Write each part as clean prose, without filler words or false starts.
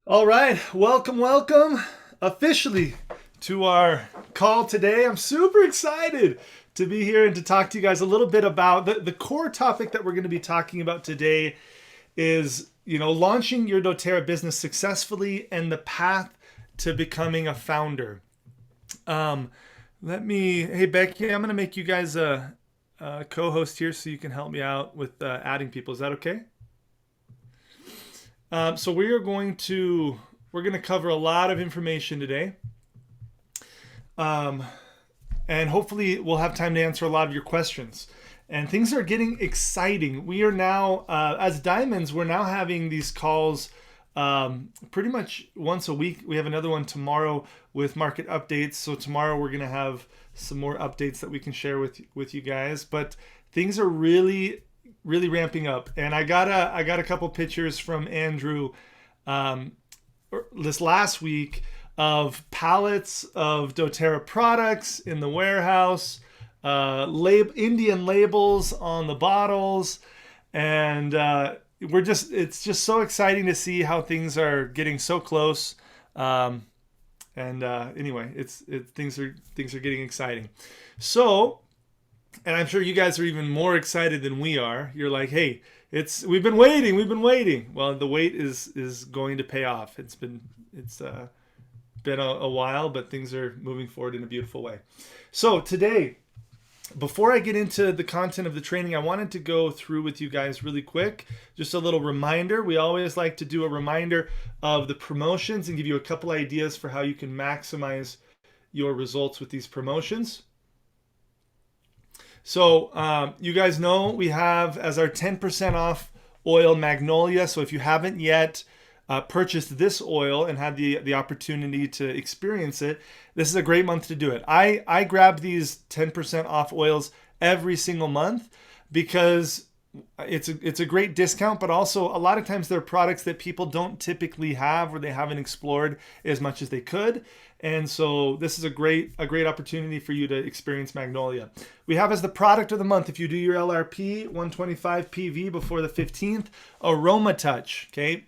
All right, welcome officially to our call today. I'm super excited to be here and to talk to you guys a little bit about the core topic that we're going to be talking about today is, launching your doTERRA business successfully and the path to becoming a founder. Hey Becky, I'm going to make you guys a co-host here so you can help me out with adding people. Is that okay? So we're going to cover a lot of information today, and hopefully we'll have time to answer a lot of your questions. And things are getting exciting. We are now, as Diamonds, we're now having these calls pretty much once a week. We have another one tomorrow with market updates. So tomorrow we're going to have some more updates that we can share with you guys. But things are really ramping up, and I got a couple pictures from Andrew this last week of pallets of doTERRA products in the warehouse, Indian labels on the bottles, and it's just so exciting to see how things are getting so close. Anyway, things are getting exciting. So. And I'm sure you guys are even more excited than we are. You're like, hey, we've been waiting. Well, the wait is going to pay off. It's been a while, but things are moving forward in a beautiful way. So today, before I get into the content of the training, I wanted to go through with you guys really quick, just a little reminder. We always like to do a reminder of the promotions and give you a couple ideas for how you can maximize your results with these promotions. So you guys know we have as our 10% off oil Magnolia. So if you haven't yet purchased this oil and had the opportunity to experience it, this is a great month to do it. I grab these 10% off oils every single month because it's a great discount, but also a lot of times they're products that people don't typically have or they haven't explored as much as they could. And so this is a great opportunity for you to experience Magnolia. We have as the product of the month, if you do your LRP 125 PV before the 15th, Aroma Touch. Okay,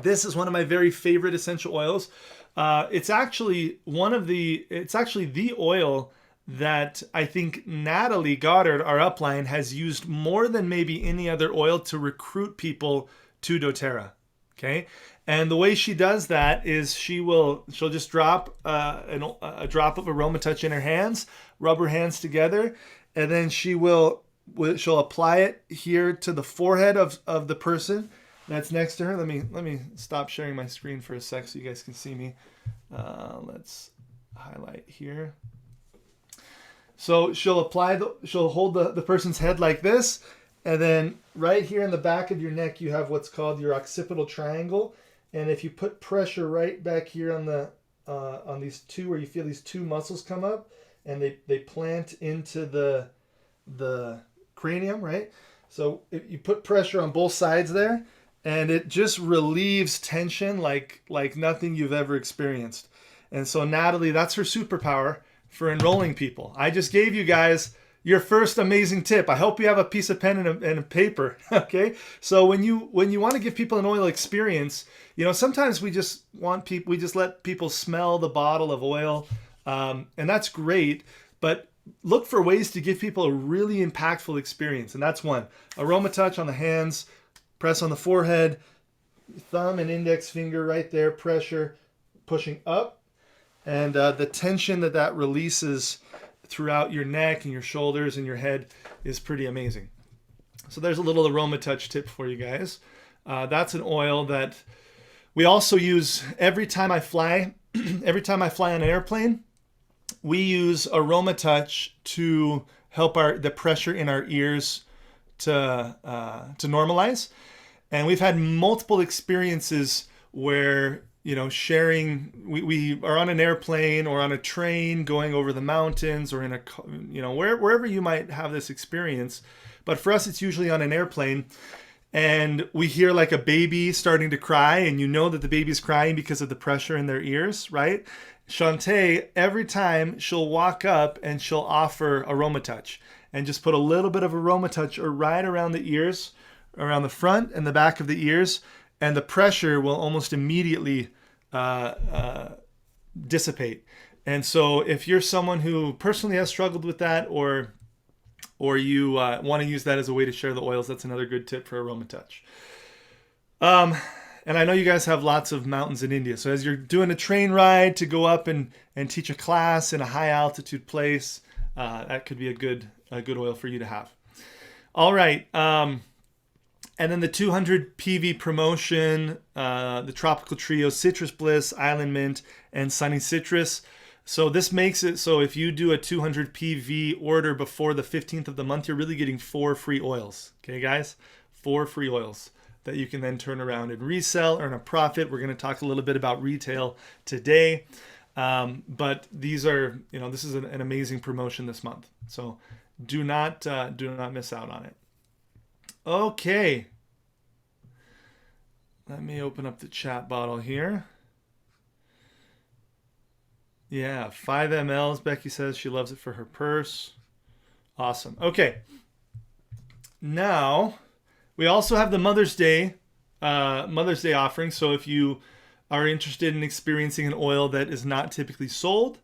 this is one of my very favorite essential oils. It's actually the oil that I think Natalie Goddard, our upline, has used more than maybe any other oil to recruit people to doTERRA. Okay, and the way she does that is she'll just drop a drop of Aroma Touch in her hands, rub her hands together, and then she'll apply it here to the forehead of the person that's next to her. Let me stop sharing my screen for a sec so you guys can see me. Let's highlight here. So she'll hold the person's head like this, and then right here in the back of your neck you have what's called your occipital triangle. And if you put pressure right back here on these two, where you feel these two muscles come up, and they plant into the cranium, right? So if you put pressure on both sides there, and it just relieves tension like nothing you've ever experienced. And so Natalie, that's her superpower for enrolling people. I just gave you guys your first amazing tip. I hope you have a piece of pen and a paper. Okay. So when you want to give people an oil experience, sometimes we just let people smell the bottle of oil, and that's great. But look for ways to give people a really impactful experience, and that's one. Aroma Touch on the hands, press on the forehead, thumb and index finger right there, pressure, pushing up, and the tension that releases throughout your neck and your shoulders and your head is pretty amazing. So there's a little Aroma Touch tip for you guys. That's an oil that we also use every time I fly. Every time I fly on an airplane, we use Aroma Touch to help the pressure in our ears to normalize. And we've had multiple experiences where sharing, we are on an airplane or on a train going over the mountains, or in wherever you might have this experience. But for us, it's usually on an airplane, and we hear like a baby starting to cry, and that the baby's crying because of the pressure in their ears, right? Shantae, every time she'll walk up and she'll offer Aroma Touch and just put a little bit of Aroma Touch right around the ears, around the front and the back of the ears. and the pressure will almost immediately dissipate. And so if you're someone who personally has struggled with that, or you want to use that as a way to share the oils, that's another good tip for Aroma Touch. And I know you guys have lots of mountains in India. So as you're doing a train ride to go up and teach a class in a high altitude place, that could be a good oil for you to have. All right. And then the 200 PV promotion, the Tropical Trio, Citrus Bliss, Island Mint, and Sunny Citrus. So this makes it so if you do a 200 PV order before the 15th of the month, you're really getting 4 free oils. Okay, guys? 4 free oils that you can then turn around and resell, earn a profit. We're going to talk a little bit about retail today. But these are, this is an amazing promotion this month. So do not miss out on it. Okay. Let me open up the chat bottle here. Yeah, 5 mLs. Becky says she loves it for her purse. Awesome. Okay. Now, we also have the Mother's Day offering. So if you are interested in experiencing an oil that is not typically sold,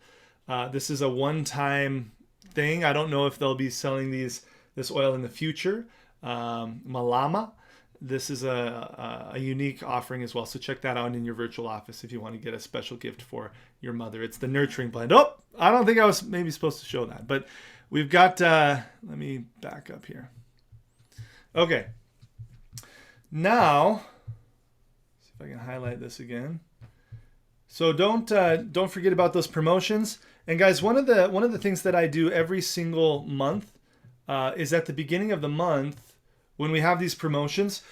this is a one-time thing. I don't know if they'll be selling this oil in the future. Malama. This is a unique offering as well. So check that out in your virtual office if you want to get a special gift for your mother. It's the Nurturing Blend. Oh, I don't think I was maybe supposed to show that, but we've got, let me back up here. Okay. Now, see if I can highlight this again. So don't forget about those promotions. And guys, one of the things that I do every single month is at the beginning of the month when we have these promotions.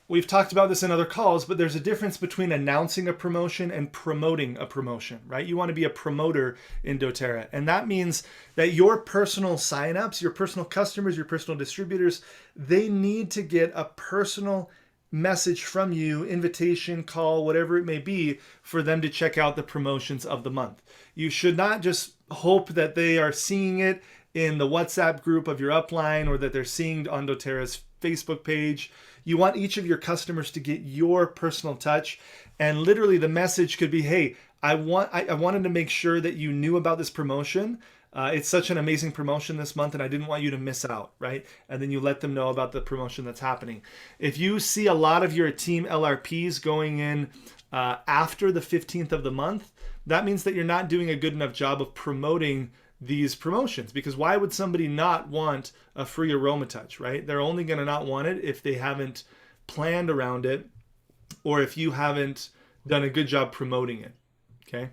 We've talked about this in other calls, but there's a difference between announcing a promotion and promoting a promotion, right? You want to be a promoter in doTERRA. And that means that your personal signups, your personal customers, your personal distributors, they need to get a personal message from you, invitation, call, whatever it may be, for them to check out the promotions of the month. You should not just hope that they are seeing it in the WhatsApp group of your upline or that they're seeing on doTERRA's Facebook page. You want each of your customers to get your personal touch. And literally the message could be, hey, I wanted to make sure that you knew about this promotion. It's such an amazing promotion this month and I didn't want you to miss out, right? And then you let them know about the promotion that's happening. If you see a lot of your team LRPs going in after the 15th of the month, that means that you're not doing a good enough job of promoting these promotions, because why would somebody not want a free Aroma Touch, right? They're only going to not want it if they haven't planned around it or if you haven't done a good job promoting it. Okay.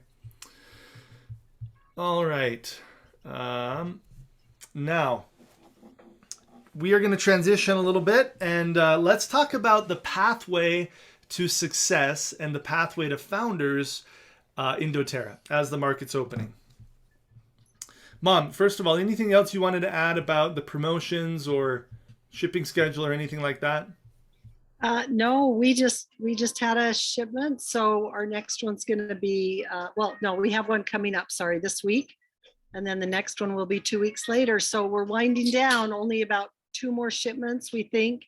All right. Now we are going to transition a little bit and let's talk about the pathway to success and the pathway to founders in doTERRA as the market's opening. Mom, first of all, anything else you wanted to add about the promotions or shipping schedule or anything like that? No, we just had a shipment. So our next one's going to be, we have one coming up, this week. And then the next one will be 2 weeks later. So we're winding down, only about 2 more shipments, we think,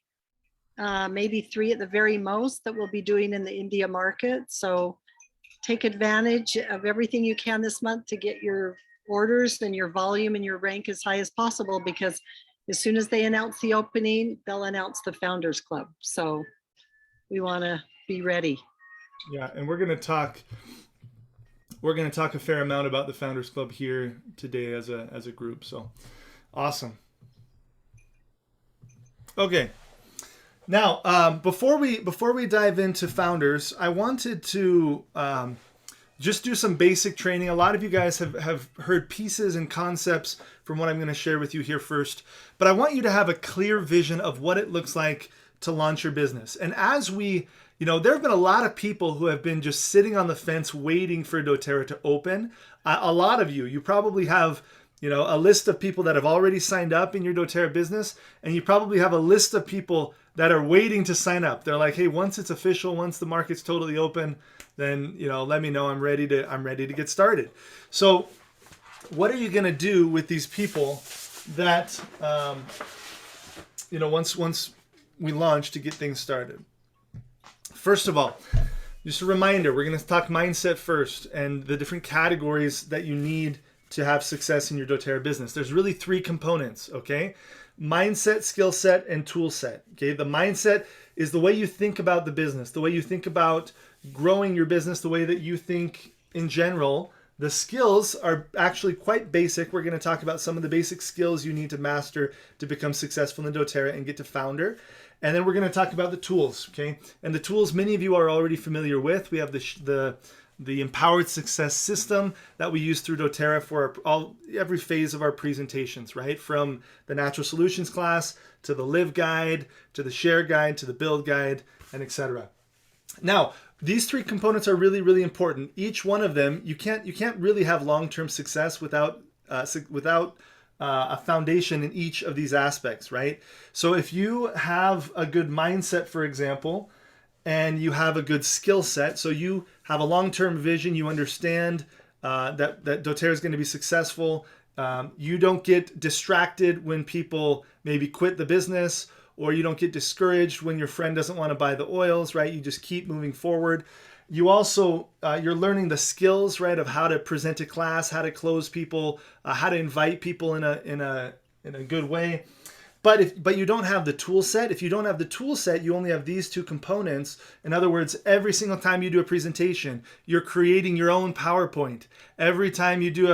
maybe 3 at the very most that we'll be doing in the India market. So take advantage of everything you can this month to get your orders and your volume and your rank as high as possible, because as soon as they announce the opening, they'll announce the Founders Club. So we want to be ready. Yeah, and we're going to talk a fair amount about the Founders Club here today as a group. So awesome. Okay. Now, before we dive into Founders, I wanted to just do some basic training. A lot of you guys have heard pieces and concepts from what I'm going to share with you here first, but I want you to have a clear vision of what it looks like to launch your business. And as we, there have been a lot of people who have been just sitting on the fence waiting for doTERRA to open. A lot of you probably have, a list of people that have already signed up in your doTERRA business, and you probably have a list of people that are waiting to sign up. They're like, hey, once it's official, once the market's totally open, then let me know I'm ready to get started. So what are you going to do with these people that once we launch to get things started? First of all, just a reminder, we're going to talk mindset first and the different categories that you need to have success in your doTERRA business. There's really three components, okay? Mindset, skill set, and tool set. Okay, the mindset is the way you think about the business, the way you think about growing your business, the way that you think in general. The skills are actually quite basic. We're going to talk about some of the basic skills you need to master to become successful in doTERRA and get to founder. And then we're going to talk about the tools, okay? And the tools many of you are already familiar with. We have the Empowered Success System that we use through doTERRA for every phase of our presentations, right? From the Natural Solutions class to the Live Guide, to the Share Guide, to the Build Guide, and etc. Now, these three components are really, really important. Each one of them, you can't really have long-term success without a foundation in each of these aspects, right? So if you have a good mindset, for example, and you have a good skill set, so you have a long-term vision, you understand that doTERRA is going to be successful, you don't get distracted when people maybe quit the business, or you don't get discouraged when your friend doesn't want to buy the oils, right? You just keep moving forward. You also, you're learning the skills, right, of how to present a class, how to close people, how to invite people in a good way. But you don't have the tool set. If you don't have the tool set, you only have these two components. In other words, every single time you do a presentation, you're creating your own PowerPoint. Every time you do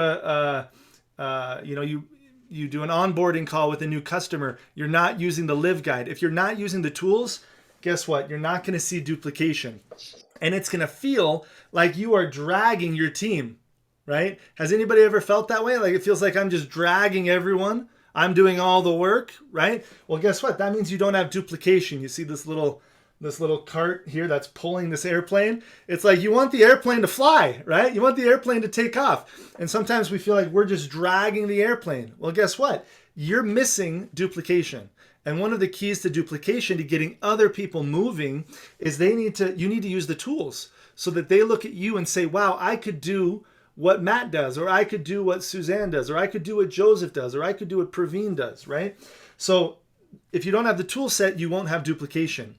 you do an onboarding call with a new customer, you're not using the Live Guide. If you're not using the tools, guess what? You're not going to see duplication. And it's going to feel like you are dragging your team, right? Has anybody ever felt that way? Like it feels like I'm just dragging everyone. I'm doing all the work, right? Well, guess what? That means you don't have duplication. You see this little cart here that's pulling this airplane. It's like you want the airplane to fly, right? You want the airplane to take off. And sometimes we feel like we're just dragging the airplane. Well, guess what? You're missing duplication. And one of the keys to duplication, to getting other people moving, is you need to use the tools so that they look at you and say, wow, I could do what Matt does, or I could do what Suzanne does, or I could do what Joseph does, or I could do what Praveen does, right? So if you don't have the tool set, you won't have duplication.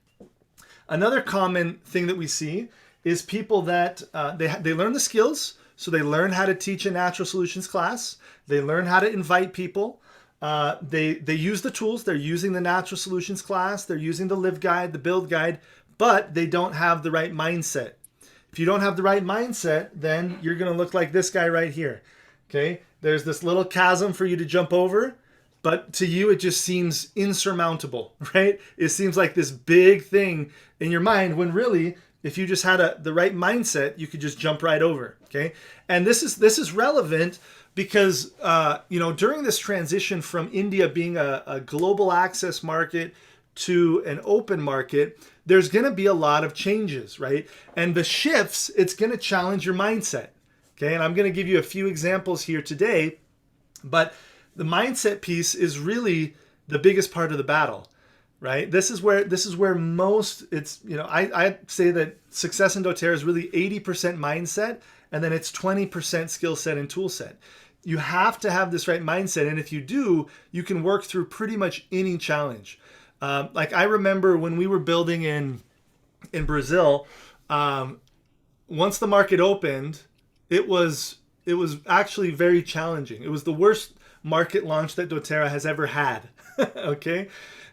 Another common thing that we see is people that they learn the skills. So they learn how to teach a natural solutions class. They learn how to invite people. They use the tools. They're using the natural solutions class. They're using the Live Guide, the Build Guide, but they don't have the right mindset. If you don't have the right mindset, then you're going to look like this guy right here. Okay, there's this little chasm for you to jump over, but to you it just seems insurmountable, right? It seems like this big thing in your mind, when really, if you just had the right mindset, you could just jump right over. Okay, and this is relevant because during this transition from India being a global access market to an open market, there's going to be a lot of changes, right? And the shifts, it's going to challenge your mindset. Okay, and I'm going to give you a few examples here today, but the mindset piece is really the biggest part of the battle, right? This is where most, it's, I say that success in doTERRA is really 80% mindset, and then it's 20% skill set and tool set. You have to have this right mindset, and if you do, you can work through pretty much any challenge. Like I remember when we were building in Brazil, once the market opened, it was actually very challenging. It was the worst market launch that doTERRA has ever had. Okay,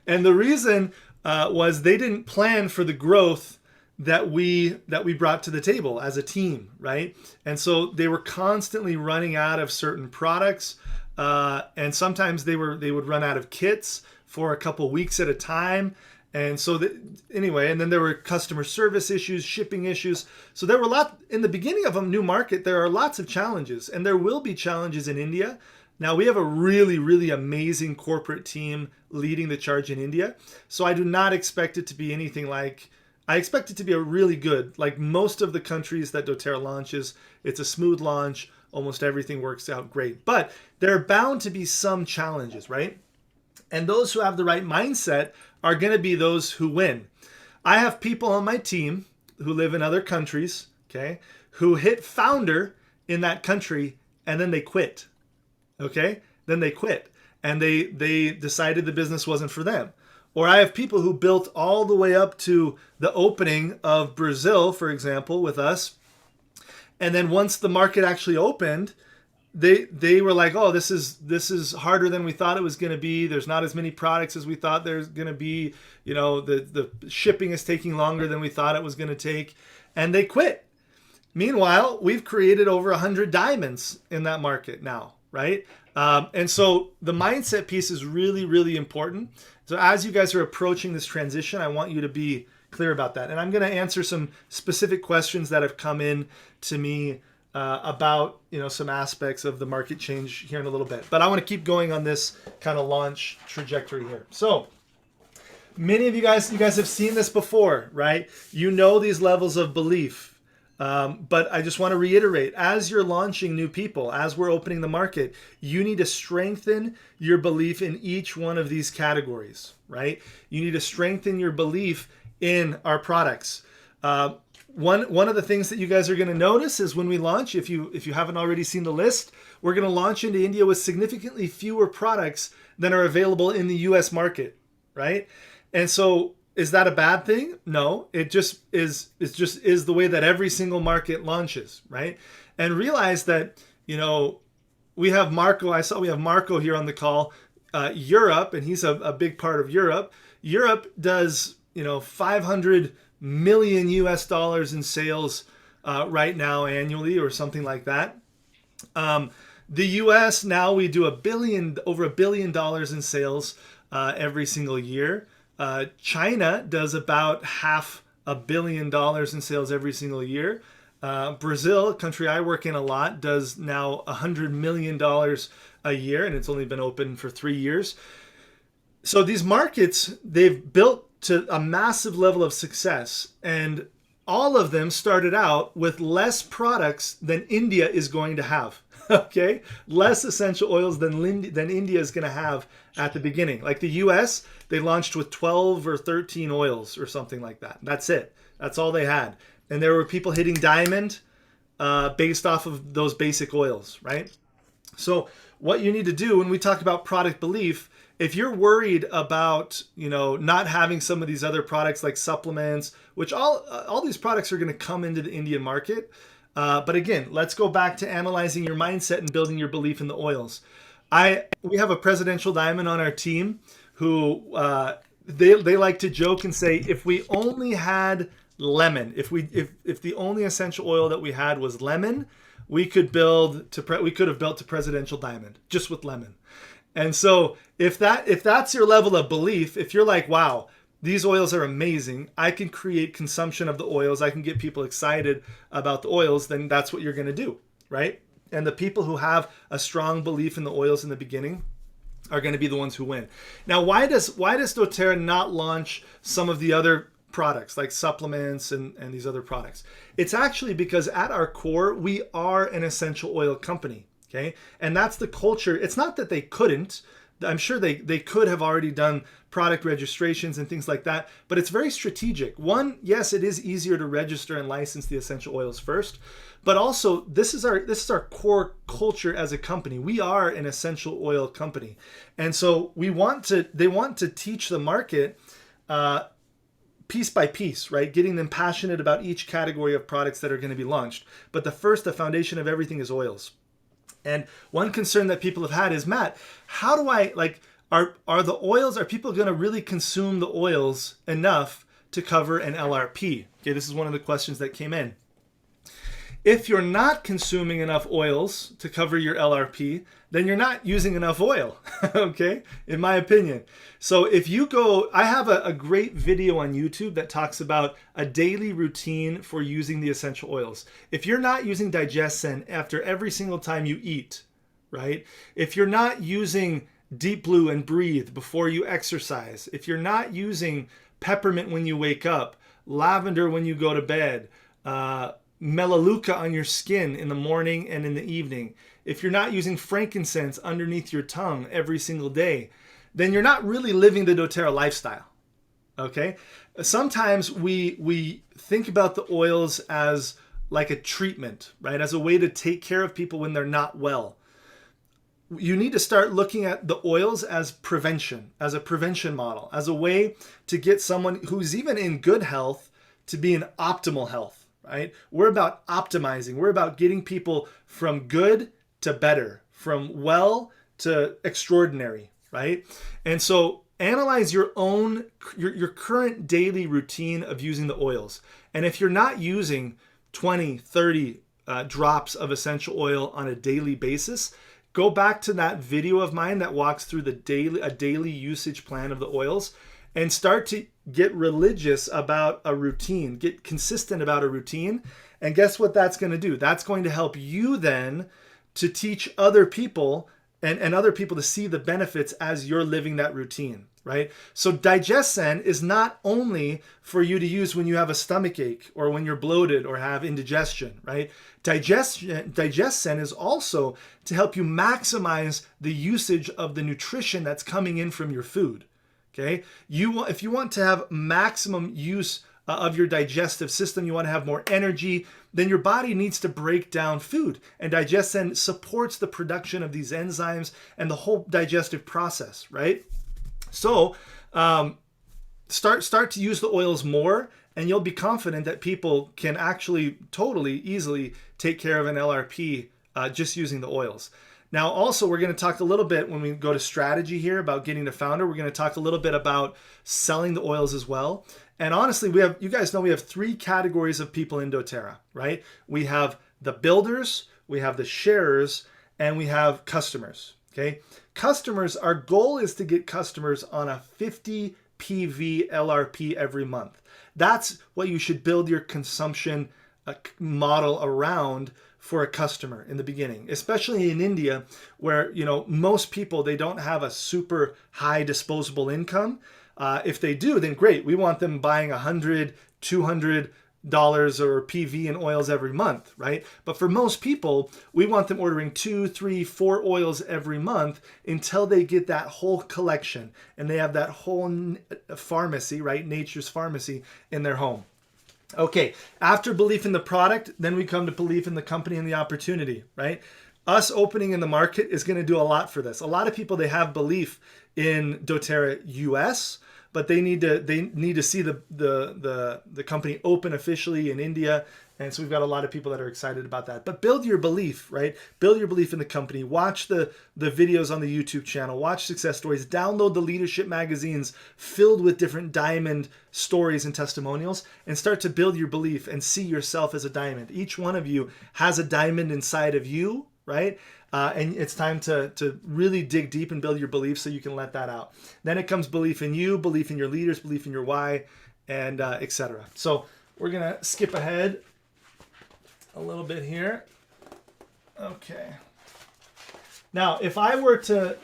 and the reason was they didn't plan for the growth that we brought to the table as a team, right? And so they were constantly running out of certain products, and sometimes they would run out of kits for a couple weeks at a time. And so anyway, and then there were customer service issues, shipping issues. So there were in the beginning of a new market, there are lots of challenges, and there will be challenges in India. Now we have a really, really amazing corporate team leading the charge in India. So I do not expect it to be anything like, I expect it to be a really good, like most of the countries that doTERRA launches, it's a smooth launch. Almost everything works out great, but there are bound to be some challenges, right? And those who have the right mindset are going to be those who win. I have people on my team who live in other countries, okay, who hit founder in that country and then they quit. Okay? Then they quit and they decided the business wasn't for them. Or I have people who built all the way up to the opening of Brazil, for example, with us. And then once the market actually opened, they were like, oh, this is harder than we thought it was going to be. There's not as many products as we thought there's going to be. You know, the shipping is taking longer than we thought it was going to take, and they quit. Meanwhile, we've created over 100 diamonds in that market now, right? And so the mindset piece is really, really important. So as you guys are approaching this transition, I want you to be clear about that. And I'm going to answer some specific questions that have come in to me about, you know, some aspects of the market change here in a little bit. But I want to keep going on this kind of launch trajectory here. So many of you guys have seen this before, right? You know these levels of belief. But I just want to reiterate, as you're launching new people, as we're opening the market, you need to strengthen your belief in each one of these categories, right? You need to strengthen your belief in our products. One of the things that you guys are going to notice is when we launch, if you haven't already seen the list, we're going to launch into India with significantly fewer products than are available in the US market, right? And so is that a bad thing? No, it just is the way that every single market launches, right? And realize that, you know, we have Marco. We have Marco here on the call. Europe, and he's a big part of Europe. Europe does, you know, 500 million US dollars in sales right now annually, or something like that. The US now, we do over $1 billion in sales every single year. China does about $500 million in sales every single year. Brazil, a country I work in a lot, does now $100 million a year, and it's only been open for 3 years. So these markets, they've built to a massive level of success, and all of them started out with less products than India is going to have. Okay, less essential oils than India is going to have at the beginning. Like the US, they launched with 12 or 13 oils or something like that. That's it. That's all they had. And there were people hitting diamond based off of those basic oils, right? So what you need to do when we talk about product belief, if you're worried about, you know, not having some of these other products like supplements, which all these products are going to come into the Indian market. But again, let's go back to analyzing your mindset and building your belief in the oils. We have a presidential diamond on our team who they like to joke and say, if we only had lemon, if the only essential oil that we had was lemon, we could have built to presidential diamond just with lemon. And so if that's your level of belief, if you're like, wow, these oils are amazing, I can create consumption of the oils, I can get people excited about the oils, then that's what you're going to do, right? And the people who have a strong belief in the oils in the beginning are going to be the ones who win. Now, why does doTERRA not launch some of the other products like supplements and these other products? It's actually because at our core, we are an essential oil company, okay? And that's the culture. It's not that they couldn't. I'm sure they could have already done product registrations and things like that, but it's very strategic. One, yes, it is easier to register and license the essential oils first, but also this is our core culture as a company. We are an essential oil company, and so they want to teach the market piece by piece, right? Getting them passionate about each category of products that are going to be launched. But the foundation of everything is oils. And one concern that people have had is, Matt, how do I, like, are people going to really consume the oils enough to cover an LRP? Okay, this is one of the questions that came in. If you're not consuming enough oils to cover your LRP, then you're not using enough oil, okay, in my opinion. So if you go, I have a great video on YouTube that talks about a daily routine for using the essential oils. If you're not using DigestZen after every single time you eat, right? If you're not using Deep Blue and Breathe before you exercise, if you're not using peppermint when you wake up, lavender when you go to bed, melaleuca on your skin in the morning and in the evening, if you're not using frankincense underneath your tongue every single day, then you're not really living the doTERRA lifestyle, okay? Sometimes we think about the oils as like a treatment, right? As a way to take care of people when they're not well. you need to start looking at the oils as prevention, as a prevention model, as a way to get someone who's even in good health to be in optimal health, right? We're about optimizing. We're about getting people from good to better, from well to extraordinary, right? And so analyze your own, your current daily routine of using the oils. And if you're not using 20, 30 drops of essential oil on a daily basis, go back to that video of mine that walks through a daily usage plan of the oils, and start to get religious about a routine, get consistent about a routine. And guess what that's going to do? That's going to help you then to teach other people and other people to see the benefits as you're living that routine, right? So DigestZen is not only for you to use when you have a stomach ache or when you're bloated or have indigestion, right? DigestZen is also to help you maximize the usage of the nutrition that's coming in from your food. Okay, if you want to have maximum use of your digestive system, you want to have more energy, then your body needs to break down food. And DigestZen supports the production of these enzymes and the whole digestive process, right? So start to use the oils more, and you'll be confident that people can actually totally easily take care of an LRP just using the oils. Now, also, we're going to talk a little bit when we go to strategy here about getting the founder. We're going to talk a little bit about selling the oils as well. And honestly, you guys know we have 3 categories of people in doTERRA, right? We have the builders, we have the sharers, and we have customers, okay? Customers, our goal is to get customers on a 50 PV LRP every month. That's what you should build your consumption model around for a customer in the beginning, especially in India, where most people, they don't have a super high disposable income. If they do, then great. We want them buying $100, $200 or PV in oils every month, right? But for most people, we want them ordering 2, 3, 4 oils every month until they get that whole collection and they have that whole pharmacy, right? Nature's pharmacy in their home. Okay, after belief in the product, then we come to belief in the company and the opportunity, right? Us opening in the market is going to do a lot for this. A lot of people, they have belief in doTERRA US, but they need to see the company open officially in India. And so we've got a lot of people that are excited about that. But build your belief, right? Build your belief in the company. Watch the videos on the YouTube channel. Watch success stories. Download the leadership magazines filled with different diamond stories and testimonials, and start to build your belief and see yourself as a diamond. Each one of you has a diamond inside of you, right? And it's time to really dig deep and build your belief so you can let that out. Then it comes belief in you, belief in your leaders, belief in your why, and etc. So we're going to skip ahead a little bit here. Okay. Now, if I were to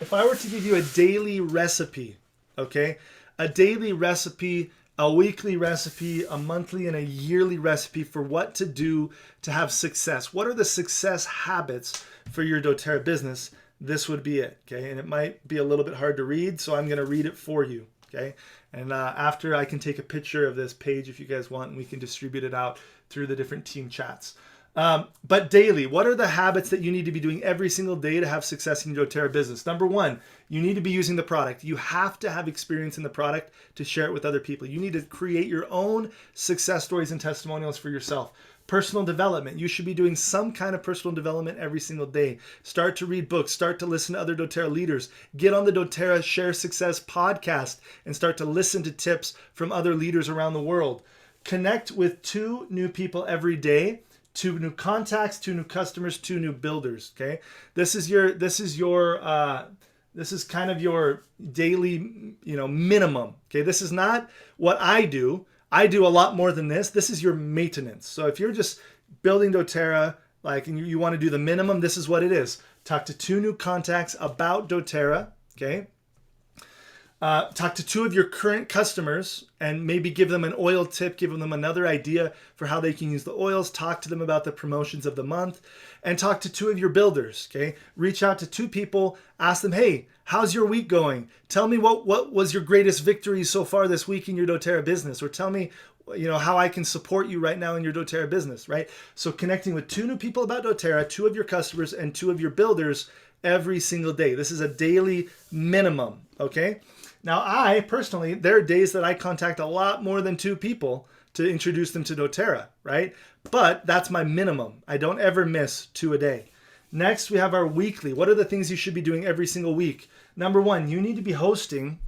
give you a daily recipe, okay? A daily recipe, a weekly recipe, a monthly and a yearly recipe for what to do to have success. What are the success habits for your doTERRA business? This would be it, okay? And it might be a little bit hard to read, so I'm going to read it for you, okay? And after, I can take a picture of this page if you guys want, and we can distribute it out through the different team chats. But daily, what are the habits that you need to be doing every single day to have success in your doTERRA business? Number 1, you need to be using the product. You have to have experience in the product to share it with other people. You need to create your own success stories and testimonials for yourself. Personal development. You should be doing some kind of personal development every single day. Start to read books. Start to listen to other doTERRA leaders. Get on the doTERRA Share Success podcast and start to listen to tips from other leaders around the world. Connect with 2 new people every day. 2 new contacts, 2 new customers, 2 new builders. Okay, this is kind of your daily, minimum. Okay, this is not what I do. I do a lot more than this. This is your maintenance. So if you're just building doTERRA, and you want to do the minimum, this is what it is. Talk to 2 new contacts about doTERRA. Okay. Talk to 2 of your current customers and maybe give them an oil tip, give them another idea for how they can use the oils. Talk to them about the promotions of the month, and talk to 2 of your builders. Okay, reach out to 2 people, ask them, hey, how's your week going? Tell me what was your greatest victory so far this week in your doTERRA business, or tell me how I can support you right now in your doTERRA business, right? So connecting with 2 new people about doTERRA, 2 of your customers, and 2 of your builders every single day. This is a daily minimum, okay? Now, I personally, there are days that I contact a lot more than 2 people to introduce them to doTERRA, right? But that's my minimum. I don't ever miss 2 a day. Next, we have our weekly. What are the things you should be doing every single week? Number 1, you need to be hosting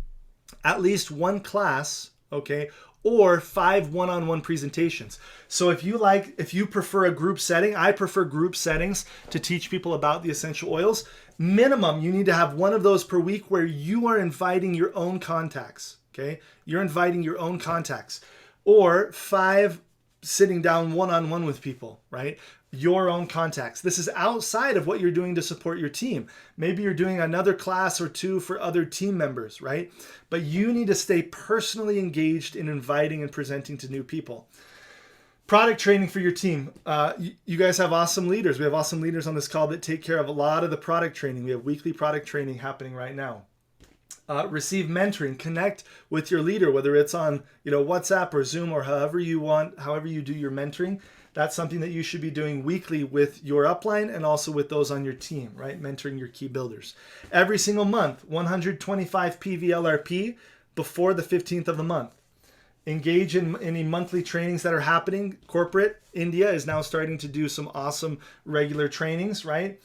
at least 1 class, okay, or 5 one-on-one presentations. So if you prefer a group setting, I prefer group settings to teach people about the essential oils. Minimum, you need to have 1 of those per week where you are inviting your own contacts, okay? You're inviting your own contacts. Or 5 sitting down one-on-one with people, right? Your own contacts. This is outside of what you're doing to support your team. Maybe you're doing another class or 2 for other team members, right? But you need to stay personally engaged in inviting and presenting to new people. Product training for your team. You guys have awesome leaders. We have awesome leaders on this call that take care of a lot of the product training. We have weekly product training happening right now. Receive mentoring, connect with your leader, whether it's on WhatsApp or Zoom or however you do your mentoring. That's something that you should be doing weekly with your upline and also with those on your team, right? Mentoring your key builders. Every single month, 125 PVLRP before the 15th of the month. Engage in any monthly trainings that are happening. Corporate India is now starting to do some awesome regular trainings, right?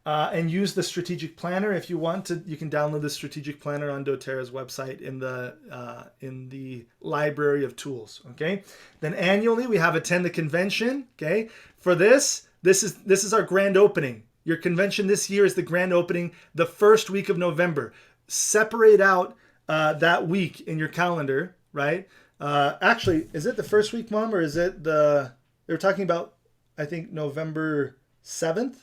And use the strategic planner if you want to. You can download the strategic planner on doTERRA's website in the library of tools. Okay. Then annually we have attend the convention. Okay. For this is our grand opening. Your convention this year is the grand opening, the first week of November. Separate out that week in your calendar, right? Actually, is it the first week, Mom, or is it they were talking about, I think, November 7th?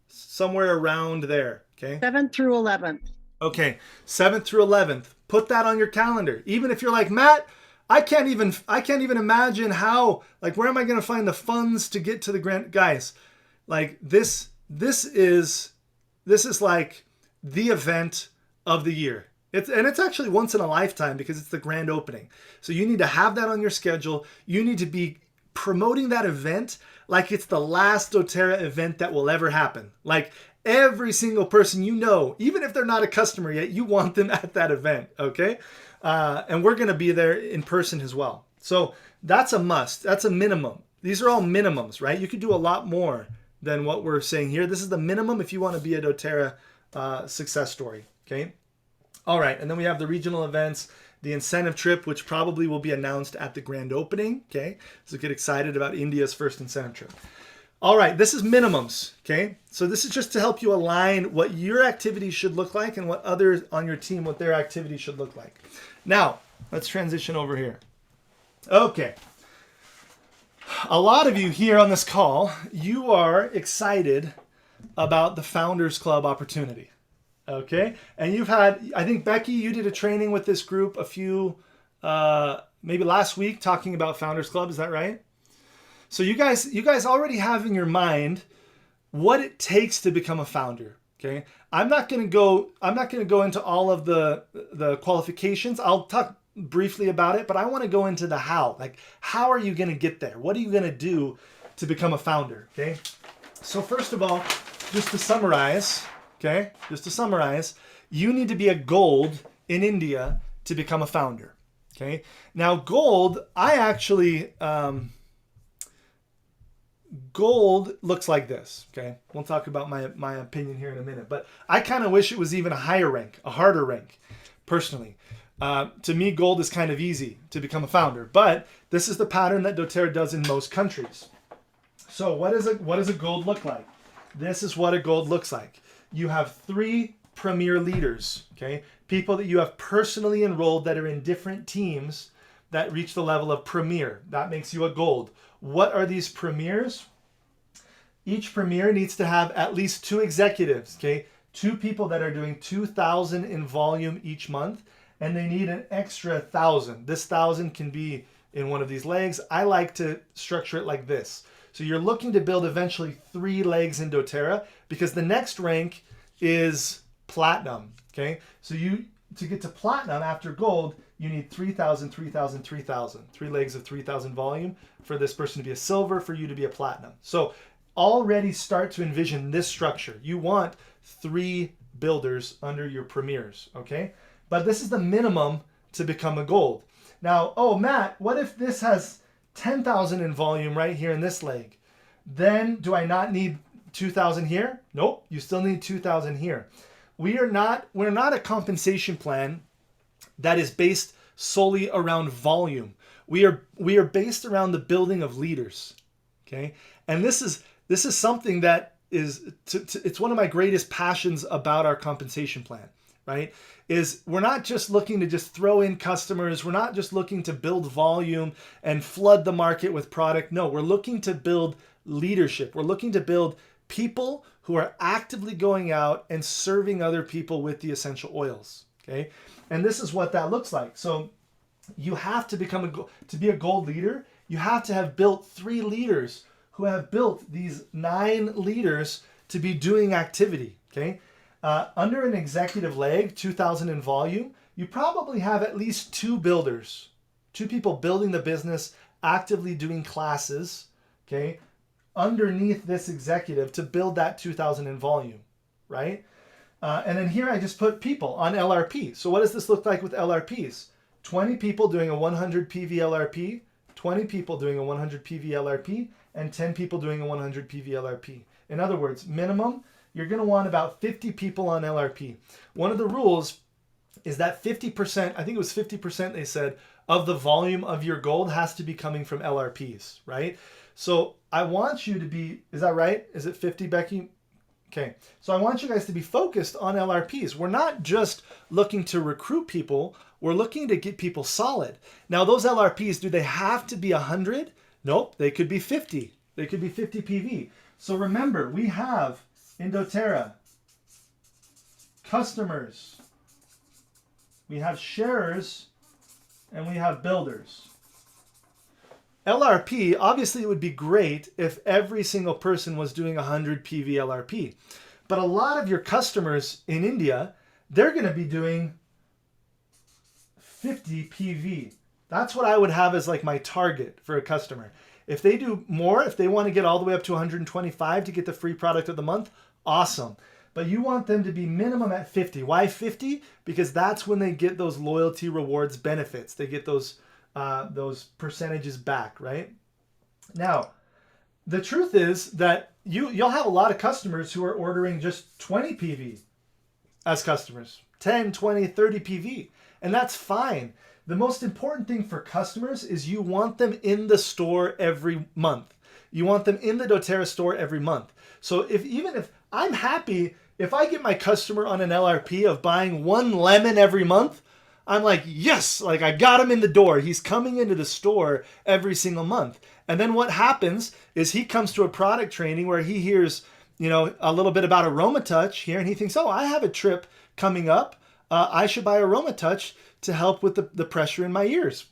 Somewhere around there, okay? 7th through 11th. Okay, 7th through 11th. Put that on your calendar. Even if you're like, Matt, I can't even imagine how, where am I going to find the funds to get to the grand guys? Like this is like the event of the year. It's actually once in a lifetime because it's the grand opening. So you need to have that on your schedule. You need to be promoting that event like it's the last doTERRA event that will ever happen. Like every single person even if they're not a customer yet, you want them at that event, okay? And we're going to be there in person as well. So that's a must. That's a minimum. These are all minimums, right? You could do a lot more than what we're saying here. This is the minimum if you want to be a doTERRA success story, okay? All right, and then we have the regional events, the incentive trip, which probably will be announced at the grand opening, okay? So get excited about India's first incentive trip. All right, this is minimums, okay? So this is just to help you align what your activities should look like and what others on your team, what their activities should look like. Now, let's transition over here. Okay. A lot of you here on this call, you are excited about the Founders Club opportunity. Okay, and you've had, I think, Becky, you did a training with this group maybe last week talking about Founders Club. Is that right? So you guys already have in your mind what it takes to become a founder. Okay, I'm not going to go into all of the qualifications. I'll talk briefly about it, but I want to go into the how. Like, how are you going to get there? What are you going to do to become a founder? Okay, so first of all, just to summarize. Okay, just to summarize, you need to be a gold in India to become a founder. Okay, now gold, gold looks like this. Okay, we'll talk about my opinion here in a minute, but I kind of wish it was even a higher rank, a harder rank, personally. To me, gold is kind of easy to become a founder, but this is the pattern that doTERRA does in most countries. So what does a gold look like? This is what a gold looks like. You have 3 premier leaders, okay? People that you have personally enrolled that are in different teams that reach the level of premier. That makes you a gold. What are these premiers? Each premier needs to have at least 2 executives, okay? 2 people that are doing 2,000 in volume each month, and they need an extra 1,000. This 1,000 can be in one of these legs. I like to structure it like this. So you're looking to build eventually 3 legs in doTERRA because the next rank is platinum, okay? So to get to platinum after gold, you need 3,000, 3,000, 3,000. 3 legs of 3,000 volume for this person to be a silver, for you to be a platinum. So already start to envision this structure. You want 3 builders under your premiers, okay? But this is the minimum to become a gold. Now, oh, Matt, what if this has 10,000 in volume right here in this leg? Then do I not need 2,000 here? Nope, you still need 2,000 here. We're not a compensation plan that is based solely around volume. We are based around the building of leaders, okay? And this is something that is it's one of my greatest passions about our compensation plan, right? Is we're not just looking to just throw in customers. We're not just looking to build volume and flood the market with product. No, we're looking to build leadership. We're looking to build people who are actively going out and serving other people with the essential oils, okay? And this is what that looks like. So you have to to be a gold leader, you have to have built 3 leaders who have built these 9 leaders to be doing activity, okay? Under an executive leg, 2,000 in volume, you probably have at least 2 builders, 2 people building the business, actively doing classes, okay, underneath this executive to build that 2,000 in volume, right? And then here I just put people on LRP. So what does this look like with LRPs? 20 people doing a 100 PV LRP, 20 people doing a 100 PV LRP, and 10 people doing a 100 PV LRP. In other words, minimum, you're going to want about 50 people on LRP. One of the rules is that 50%, I think it was 50% they said, of the volume of your gold has to be coming from LRPs, right? So I want you to be, is that right? Is it 50, Becky? Okay, so I want you guys to be focused on LRPs. We're not just looking to recruit people, we're looking to get people solid. Now those LRPs, do they have to be 100? Nope, they could be 50. They could be 50 PV. So remember, we have in doTERRA customers, we have sharers, and we have builders. LRP, obviously it would be great if every single person was doing 100 PV LRP. But a lot of your customers in India, they're going to be doing 50 PV. That's what I would have as like my target for a customer. If they do more, if they want to get all the way up to 125 to get the free product of the month, awesome. But you want them to be minimum at 50. Why 50? Because that's when they get those loyalty rewards benefits. They get those percentages back, right? Now, the truth is that you'll have a lot of customers who are ordering just 20 PV as customers, 10, 20, 30 PV, and that's fine. The most important thing for customers is you want them in the store every month. You want them in the doTERRA store every month. So even if I'm happy, if I get my customer on an LRP of buying 1 lemon every month, I'm like, yes, like I got him in the door. He's coming into the store every single month. And then what happens is he comes to a product training where he hears, a little bit about AromaTouch here, and he thinks, oh, I have a trip coming up. I should buy AromaTouch to help with the pressure in my ears.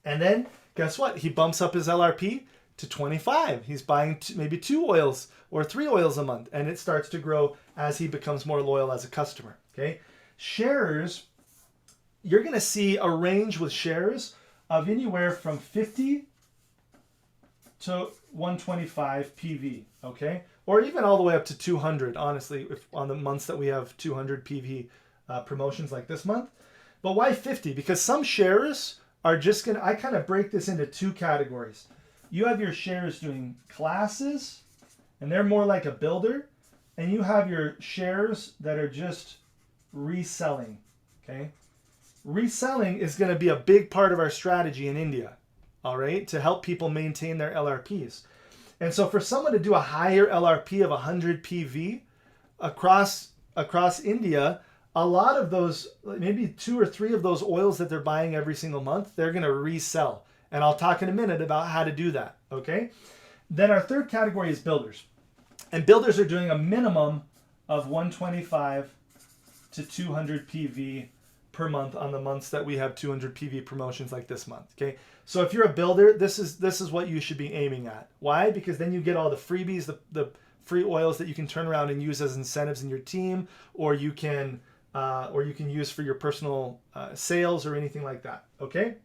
And then guess what? He bumps up his LRP to 25. He's buying maybe 2 oils or 3 oils a month, and it starts to grow as he becomes more loyal as a customer. Okay, sharers, you're going to see a range with shares of anywhere from 50 to 125 PV, okay? Or even all the way up to 200, honestly, if on the months that we have 200 PV promotions like this month. But why 50? Because some sharers are just going to, I kind of break this into 2 categories. You have your sharers doing classes, and they're more like a builder, and you have your sharers that are just reselling, okay? Reselling is going to be a big part of our strategy in India, all right, to help people maintain their LRPs. And so for someone to do a higher LRP of 100 PV across India, a lot of those, maybe 2 or 3 of those oils that they're buying every single month, they're going to resell. And I'll talk in a minute about how to do that, okay? Then our third category is builders. And builders are doing a minimum of 125 to 200 PV per month on the months that we have 200 PV promotions like this month, okay? So if you're a builder, this is what you should be aiming at. Why? Because then you get all the freebies, the free oils that you can turn around and use as incentives in your team, or you can use for your personal sales or anything like that, okay?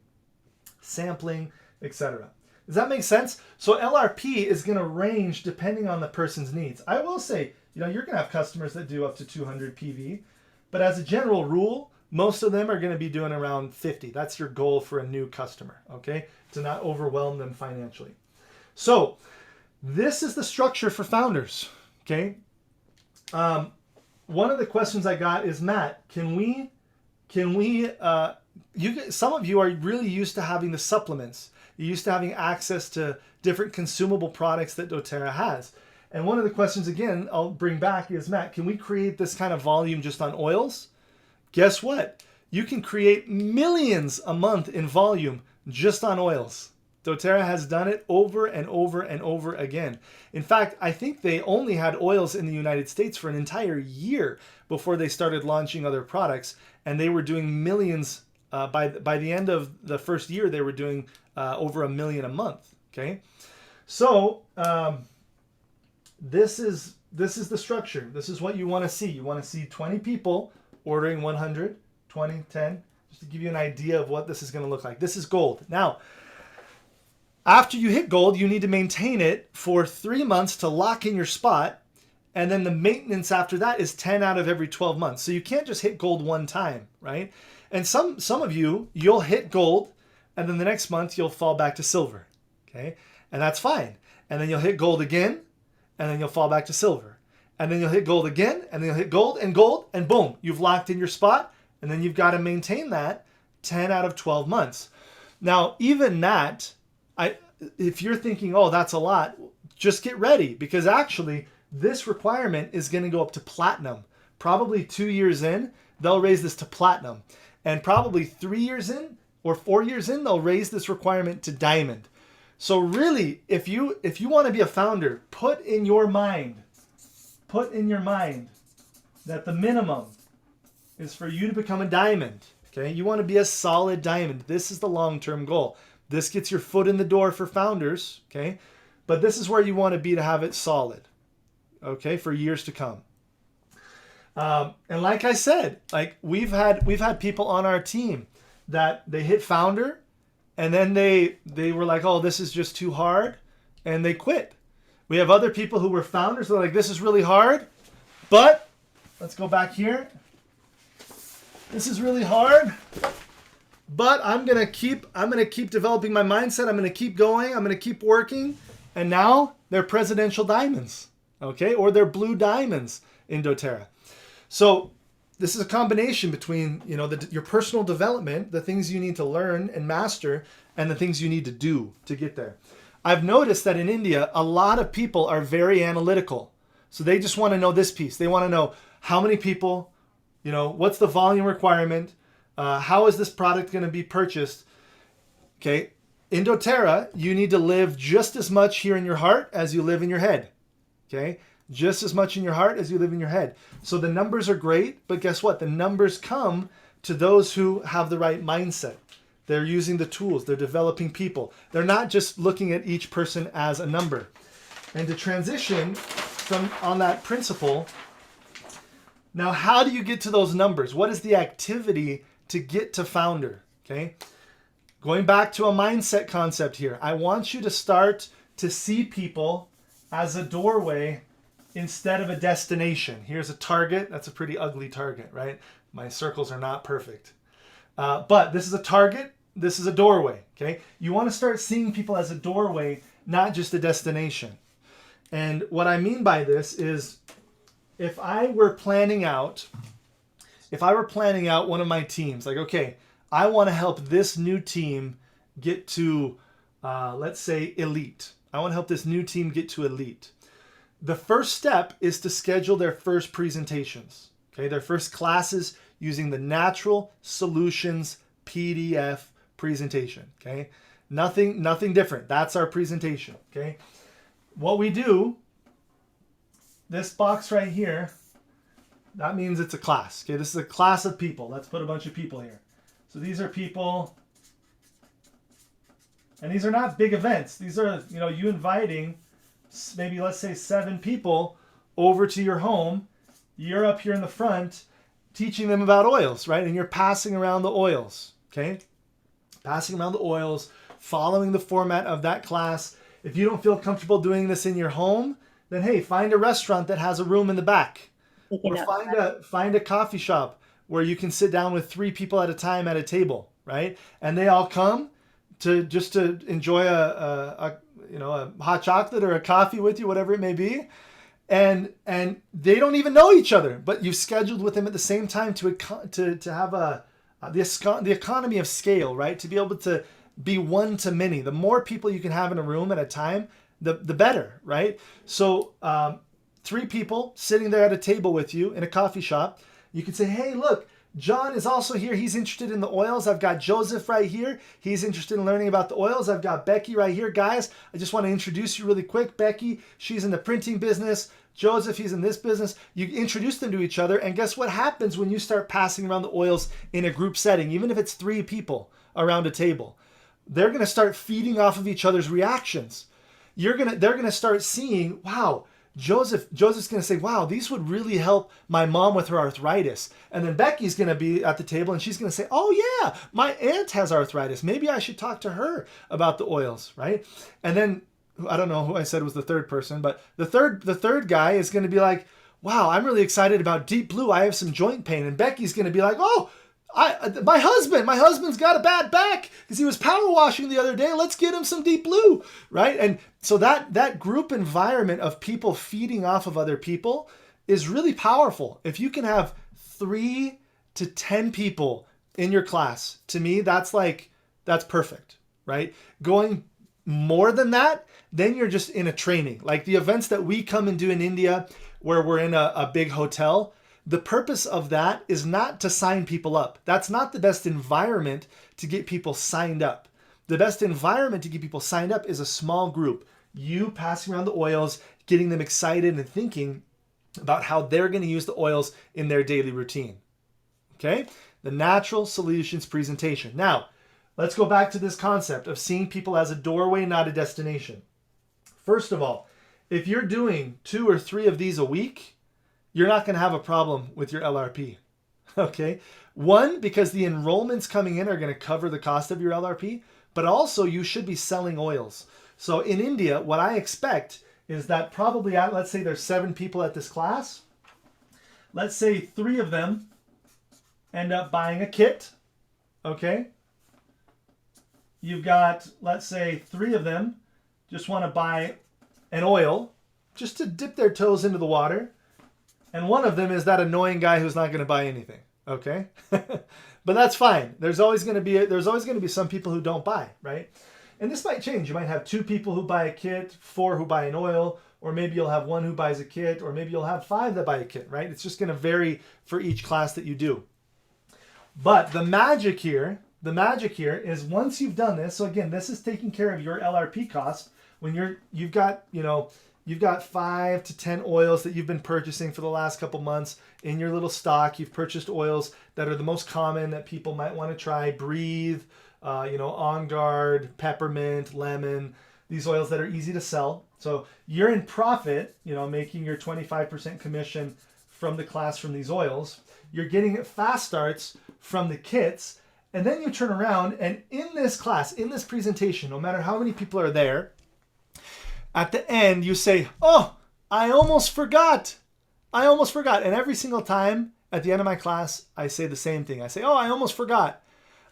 Sampling, etc. Does that make sense? So LRP is going to range depending on the person's needs. I will say, you're going to have customers that do up to 200 PV, but as a general rule, most of them are going to be doing around 50. That's your goal for a new customer, okay? To not overwhelm them financially. So this is the structure for founders, okay? One of the questions I got is, Matt, some of you are really used to having the supplements. You're used to having access to different consumable products that doTERRA has. And one of the questions, again, I'll bring back is, Matt, can we create this kind of volume just on oils? Guess what? You can create millions a month in volume just on oils. doTERRA has done it over and over and over again. In fact, I think they only had oils in the United States for an entire year before they started launching other products, and they were doing millions. By the end of the first year, they were doing over 1 million a month. Okay, so this is the structure. This is what you want to see. You want to see 20 people ordering 100, 20, 10, just to give you an idea of what this is going to look like. This is gold. Now, after you hit gold, you need to maintain it for 3 months to lock in your spot. And then the maintenance after that is 10 out of every 12 months. So you can't just hit gold one time, right? And some of you'll hit gold, and then the next month you'll fall back to silver, okay? And that's fine. And then you'll hit gold again, and then you'll fall back to silver. And then you'll hit gold again, and then you'll hit gold, and boom, you've locked in your spot, and then you've got to maintain that 10 out of 12 months. Now, even that, if you're thinking, oh, that's a lot, just get ready, because actually this requirement is going to go up to platinum. Probably 2 years in, they'll raise this to platinum. And probably 3 years in or 4 years in, they'll raise this requirement to diamond. So really, if you want to be a founder, put in your mind that the minimum is for you to become a diamond. Okay, you want to be a solid diamond. This is the long-term goal. This gets your foot in the door for founders. Okay, but this is where you want to be to have it solid. Okay, for years to come. And like I said, like we've had people on our team that they hit founder, and then they were like, oh, this is just too hard, and they quit. We have other people who were founders. They're like, this is really hard, but let's go back here. This is really hard, but I'm gonna keep developing my mindset. I'm gonna keep going. I'm gonna keep working, and now they're presidential diamonds, okay, or they're blue diamonds in doTERRA. So this is a combination between, your personal development, the things you need to learn and master, and the things you need to do to get there. I've noticed that in India, a lot of people are very analytical. So they just want to know this piece. They want to know how many people, what's the volume requirement? How is this product going to be purchased? Okay. In doTERRA, you need to live just as much here in your heart as you live in your head. Okay. Just as much in your heart as you live in your head. So the numbers are great, but guess what? The numbers come to those who have the right mindset. They're using the tools. They're developing people. They're not just looking at each person as a number. And to transition on that principle, now how do you get to those numbers? What is the activity to get to founder? Okay. Going back to a mindset concept here, I want you to start to see people as a doorway instead of a destination. Here's a target. That's a pretty ugly target, right? My circles are not perfect. But this is a target. This is a doorway, okay? You want to start seeing people as a doorway, not just a destination. And what I mean by this is if I were planning out one of my teams, like, okay, I want to help this new team get to, let's say, elite. I want to help this new team get to elite. The first step is to schedule their first presentations, okay? Their first classes using the Natural Solutions PDF presentation, okay? Nothing different. That's our presentation, okay? What we do, this box right here, that means it's a class, okay? This is a class of people. Let's put a bunch of people here. So these are people, and these are not big events. These are, you inviting maybe, let's say, 7 people over to your home. You're up here in the front teaching them about oils, right? And you're passing around the oils, okay? Passing around the oils following the format of that class. If you don't feel comfortable doing this in your home, then hey, find a restaurant that has a room in the back, or find a coffee shop where you can sit down with 3 people at a time at a table, right? And they all come to just to enjoy a hot chocolate or a coffee with you, whatever it may be. And they don't even know each other, but you've scheduled with them at the same time to have the economy of scale, right? To be able to be one to many. The more people you can have in a room at a time, the better, right? So 3 people sitting there at a table with you in a coffee shop, you can say, hey, look, John is also here. He's interested in the oils. I've got Joseph right here. He's interested in learning about the oils. I've got Becky right here. Guys, I just want to introduce you really quick. Becky, she's in the printing business. Joseph, he's in this business. You introduce them to each other, and guess what happens when you start passing around the oils in a group setting, even if it's 3 people around a table? They're going to start feeding off of each other's reactions. They're going to start seeing, wow, Joseph's going to say, wow, these would really help my mom with her arthritis. And then Becky's going to be at the table and she's going to say, oh yeah, my aunt has arthritis. Maybe I should talk to her about the oils, right? And then, I don't know who I said was the third person, but the third guy is going to be like, wow, I'm really excited about Deep Blue. I have some joint pain. And Becky's going to be like, oh, my husband's got a bad back because he was power washing the other day. Let's get him some Deep Blue, right? And so that group environment of people feeding off of other people is really powerful. If you can have 3 to 10 people in your class, to me, that's perfect, right? Going more than that, then you're just in a training. Like the events that we come and do in India where we're in a big hotel, the purpose of that is not to sign people up. That's not the best environment to get people signed up. The best environment to get people signed up is a small group. You passing around the oils, getting them excited and thinking about how they're going to use the oils in their daily routine. Okay? The natural solutions presentation. Now, let's go back to this concept of seeing people as a doorway, not a destination. First of all, if you're doing 2 or 3 of these a week, you're not going to have a problem with your LRP. Okay? 1, because the enrollments coming in are going to cover the cost of your LRP, but also you should be selling oils. So in India, what I expect is that probably, let's say there's 7 people at this class. Let's say 3 of them end up buying a kit. Okay? You've got, let's say 3 of them just want to buy an oil just to dip their toes into the water. And 1 of them is that annoying guy who's not going to buy anything. Okay? But that's fine. There's always going to be some people who don't buy, right? And this might change. You might have 2 people who buy a kit, 4 who buy an oil, or maybe you'll have 1 who buys a kit, or maybe you'll have 5 that buy a kit, right? It's just going to vary for each class that you do. But the magic here is once you've done this, so again, this is taking care of your LRP cost when you've got 5 to 10 oils that you've been purchasing for the last couple months in your little stock. You've purchased oils that are the most common that people might want to try. Breathe, On Guard, peppermint, lemon, these oils that are easy to sell. So you're in profit, making your 25% commission from the class from these oils. You're getting fast starts from the kits. And then you turn around and in this class, in this presentation, no matter how many people are there, at the end, you say, oh, I almost forgot. And every single time at the end of my class, I say the same thing. I say, oh, I almost forgot.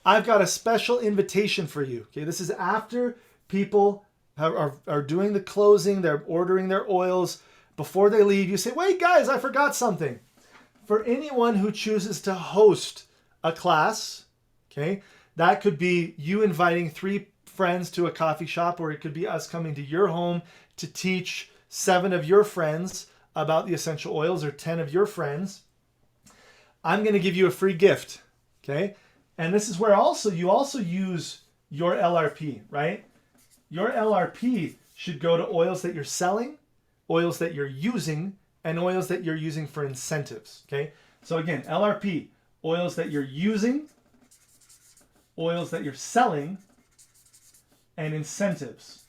I've got a special invitation for you. Okay, this is after people are doing the closing. They're ordering their oils. Before they leave, you say, wait, guys, I forgot something. For anyone who chooses to host a class, okay, that could be you inviting 3 friends to a coffee shop, or it could be us coming to your home to teach 7 of your friends about the essential oils, or 10 of your friends. I'm going to give you a free gift, okay? And this is where you also use your LRP, right? Your LRP should go to oils that you're selling, oils that you're using, and oils that you're using for incentives, okay? So again, LRP, oils that you're using, oils that you're selling, and incentives.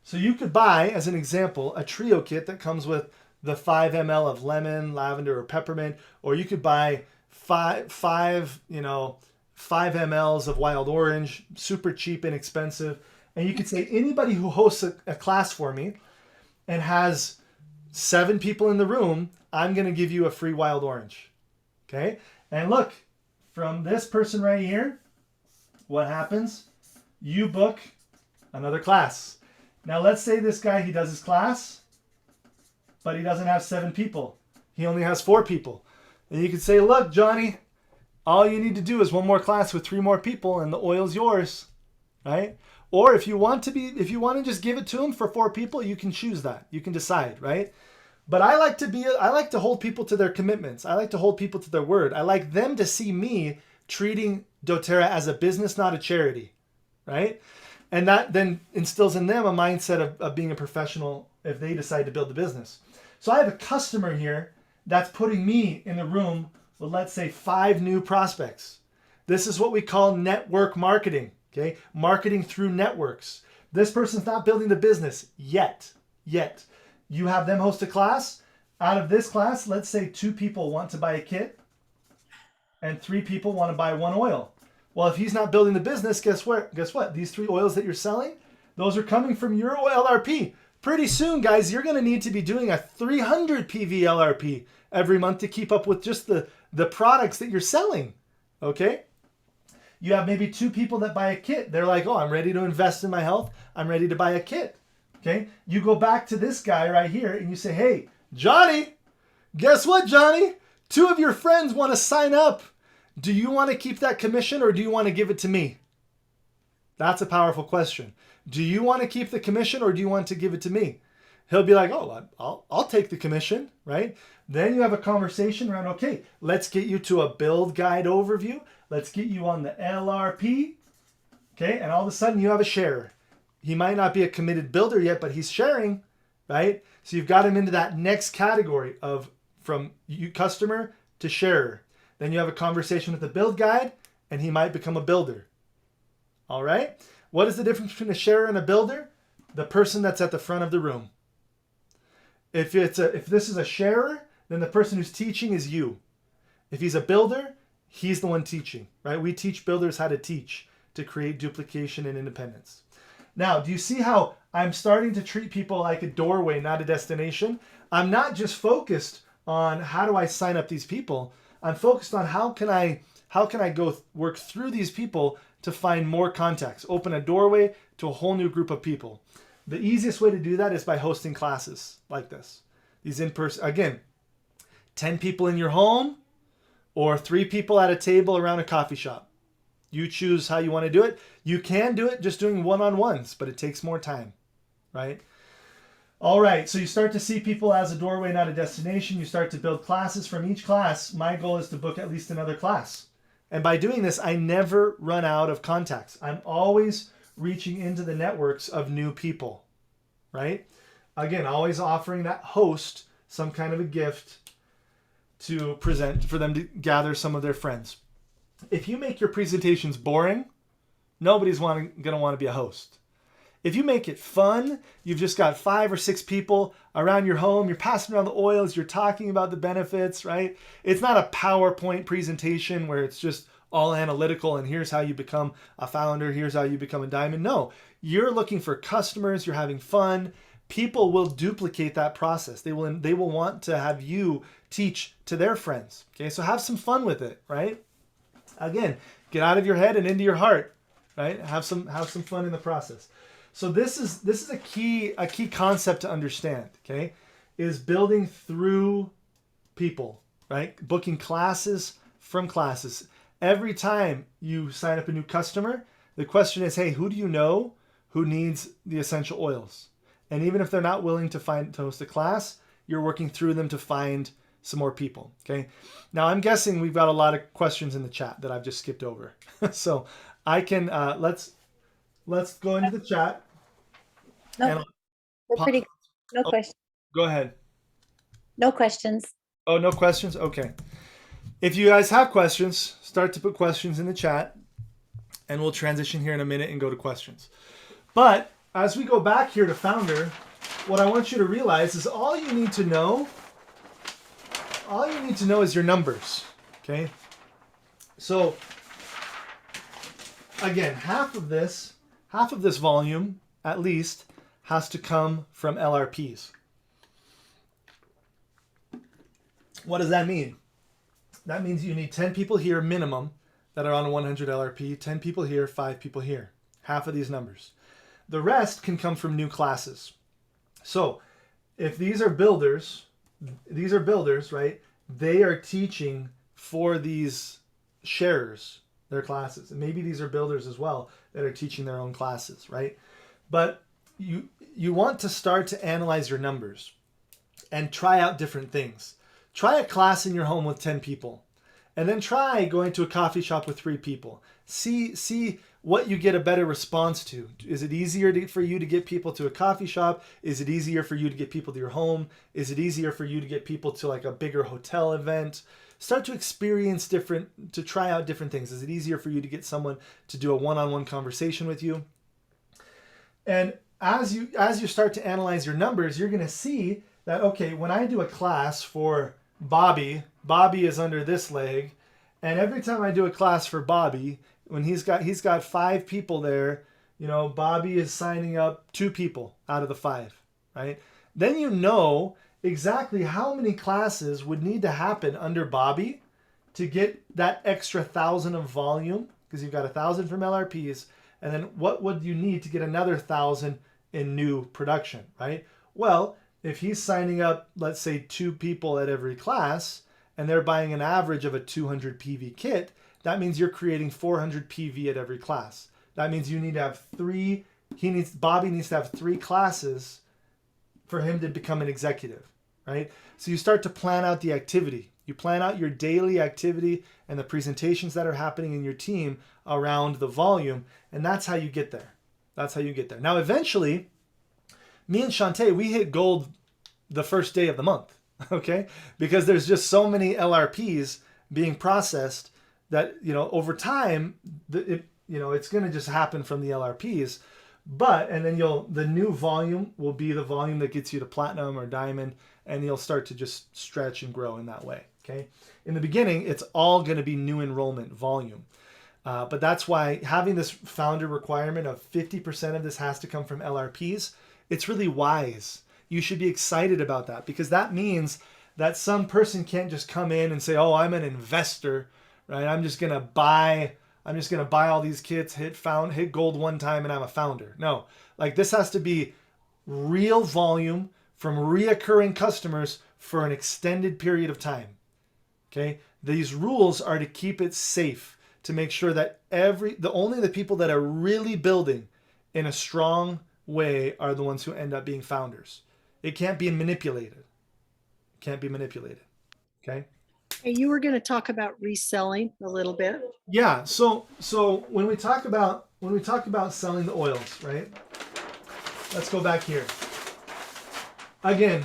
So you could buy, as an example, a trio kit that comes with the 5 ml of lemon, lavender, or peppermint, or you could buy five 5 mLs of wild orange, super cheap, inexpensive. And you could say anybody who hosts a class for me and has 7 people in the room, I'm going to give you a free wild orange. Okay? And look, from this person right here, what happens? You book another class. Now let's say this guy, he does his class, but he doesn't have 7 people. He only has 4 people. And you could say, look, Johnny, all you need to do is one more class with 3 more people and the oil's yours, right? Or if you want to just give it to him for 4 people, you can choose that. You can decide, right? But I like to hold people to their commitments. I like to hold people to their word. I like them to see me treating doTERRA as a business, not a charity, right? And that then instills in them a mindset of being a professional if they decide to build the business. So I have a customer here that's putting me in the room with, let's say, 5 new prospects. This is what we call network marketing, okay? Marketing through networks. This person's not building the business yet. You have them host a class. Out of this class, let's say 2 people want to buy a kit and 3 people want to buy 1 oil. Well, if he's not building the business, guess what? These 3 oils that you're selling, those are coming from your LRP. Pretty soon, guys, you're going to need to be doing a 300 PV LRP every month to keep up with just the products that you're selling, okay? You have maybe 2 people that buy a kit. They're like, oh, I'm ready to invest in my health. I'm ready to buy a kit, okay? You go back to this guy right here and you say, hey, Johnny, guess what, Johnny? 2 of your friends want to sign up. Do you want to keep that commission or do you want to give it to me? That's a powerful question. Do you want to keep the commission or do you want to give it to me? He'll be like, oh, I'll take the commission, right? Then you have a conversation around, okay, let's get you to a build guide overview. Let's get you on the LRP, okay? And all of a sudden you have a sharer. He might not be a committed builder yet, but he's sharing, right? So you've got him into that next category of from you customer to sharer. Then you have a conversation with the build guide and he might become a builder. All right? What is the difference between a sharer and a builder? The person that's at the front of the room. If this is a sharer, then the person who's teaching is you. If he's a builder, he's the one teaching, right? We teach builders how to teach to create duplication and independence. Now, do you see how I'm starting to treat people like a doorway, not a destination? I'm not just focused on how do I sign up these people. I'm focused on how can I go work through these people to find more contacts, open a doorway to a whole new group of people. The easiest way to do that is by hosting classes like this. These in-person, again, 10 people in your home or 3 people at a table around a coffee shop. You choose how you want to do it. You can do it just doing one-on-ones, but it takes more time, right? All right, so you start to see people as a doorway, not a destination. You start to build classes from each class. My goal is to book at least another class. And by doing this, I never run out of contacts. I'm always reaching into the networks of new people, right? Again, always offering that host some kind of a gift to present for them to gather some of their friends. If you make your presentations boring, nobody's going to want to be a host. If you make it fun, you've just got 5 or 6 people around your home, you're passing around the oils, you're talking about the benefits, right? It's not a PowerPoint presentation where it's just all analytical and here's how you become a founder, here's how you become a diamond. No, you're looking for customers, you're having fun. People will duplicate that process. They will want to have you teach to their friends. Okay, so have some fun with it, right? Again, get out of your head and into your heart, right? Have some fun in the process. So this is a key concept to understand, okay? Is building through people, right? Booking classes from classes. Every time you sign up a new customer, the question is, hey, who do you know who needs the essential oils? And even if they're not willing to host a class, you're working through them to find some more people, okay? Now I'm guessing we've got a lot of questions in the chat that I've just skipped over. So I can, let's go into the chat. No, we're pretty good. No questions. Go ahead. No questions. Oh, no questions? Okay. If you guys have questions, start to put questions in the chat and we'll transition here in a minute and go to questions. But as we go back here to Founder, what I want you to realize is all you need to know is your numbers, okay? So again, half of this volume at least has to come from LRPs. What does that mean? That means you need 10 people here minimum that are on a 100 LRP, 10 people here, 5 people here. Half of these numbers. The rest can come from new classes. So if these are builders, right? They are teaching for these sharers their classes. And maybe these are builders as well that are teaching their own classes, right? But you want to start to analyze your numbers and try out different things. Try a class in your home with 10 people. And then try going to a coffee shop with 3 people. See what you get a better response to. Is it easier for you to get people to a coffee shop? Is it easier for you to get people to your home? Is it easier for you to get people to like a bigger hotel event? Start to experience to try out different things. Is it easier for you to get someone to do a one-on-one conversation with you? And as you start to analyze your numbers, you're going to see that, okay, when I do a class for Bobby is under this leg, and every time I do a class for Bobby, when he's got 5 people there, Bobby is signing up 2 people out of the 5, right? Then you know exactly how many classes would need to happen under Bobby to get that extra 1,000 of volume, because you've got 1,000 from LRPs, and then what would you need to get another 1,000 in new production, right? Well, if he's signing up, let's say 2 people at every class, and they're buying an average of a 200 PV kit, that means you're creating 400 PV at every class. That means you need to have Bobby needs to have 3 classes for him to become an executive, right? So you start to plan out the activity. You plan out your daily activity and the presentations that are happening in your team around the volume, and that's how you get there. Now, eventually, me and Shantae, we hit gold the first day of the month, okay? Because there's just so many LRPs being processed that, over time, it's going to just happen from the LRPs. And then the new volume will be the volume that gets you to platinum or diamond, and you'll start to just stretch and grow in that way, okay? In the beginning, it's all going to be new enrollment volume. But that's why having this founder requirement of 50% of this has to come from LRPs, it's really wise. You should be excited about that, because that means that some person can't just come in and say, "Oh, I'm an investor, right? I'm just gonna buy all these kits, hit gold one time, and I'm a founder." No, like this has to be real volume from reoccurring customers for an extended period of time. Okay, these rules are to keep it safe, to make sure that only the people that are really building in a strong way are the ones who end up being founders. It can't be manipulated. Okay. Hey, you were going to talk about reselling a little bit. Yeah. So when we talk about selling the oils, right? Let's go back here. Again,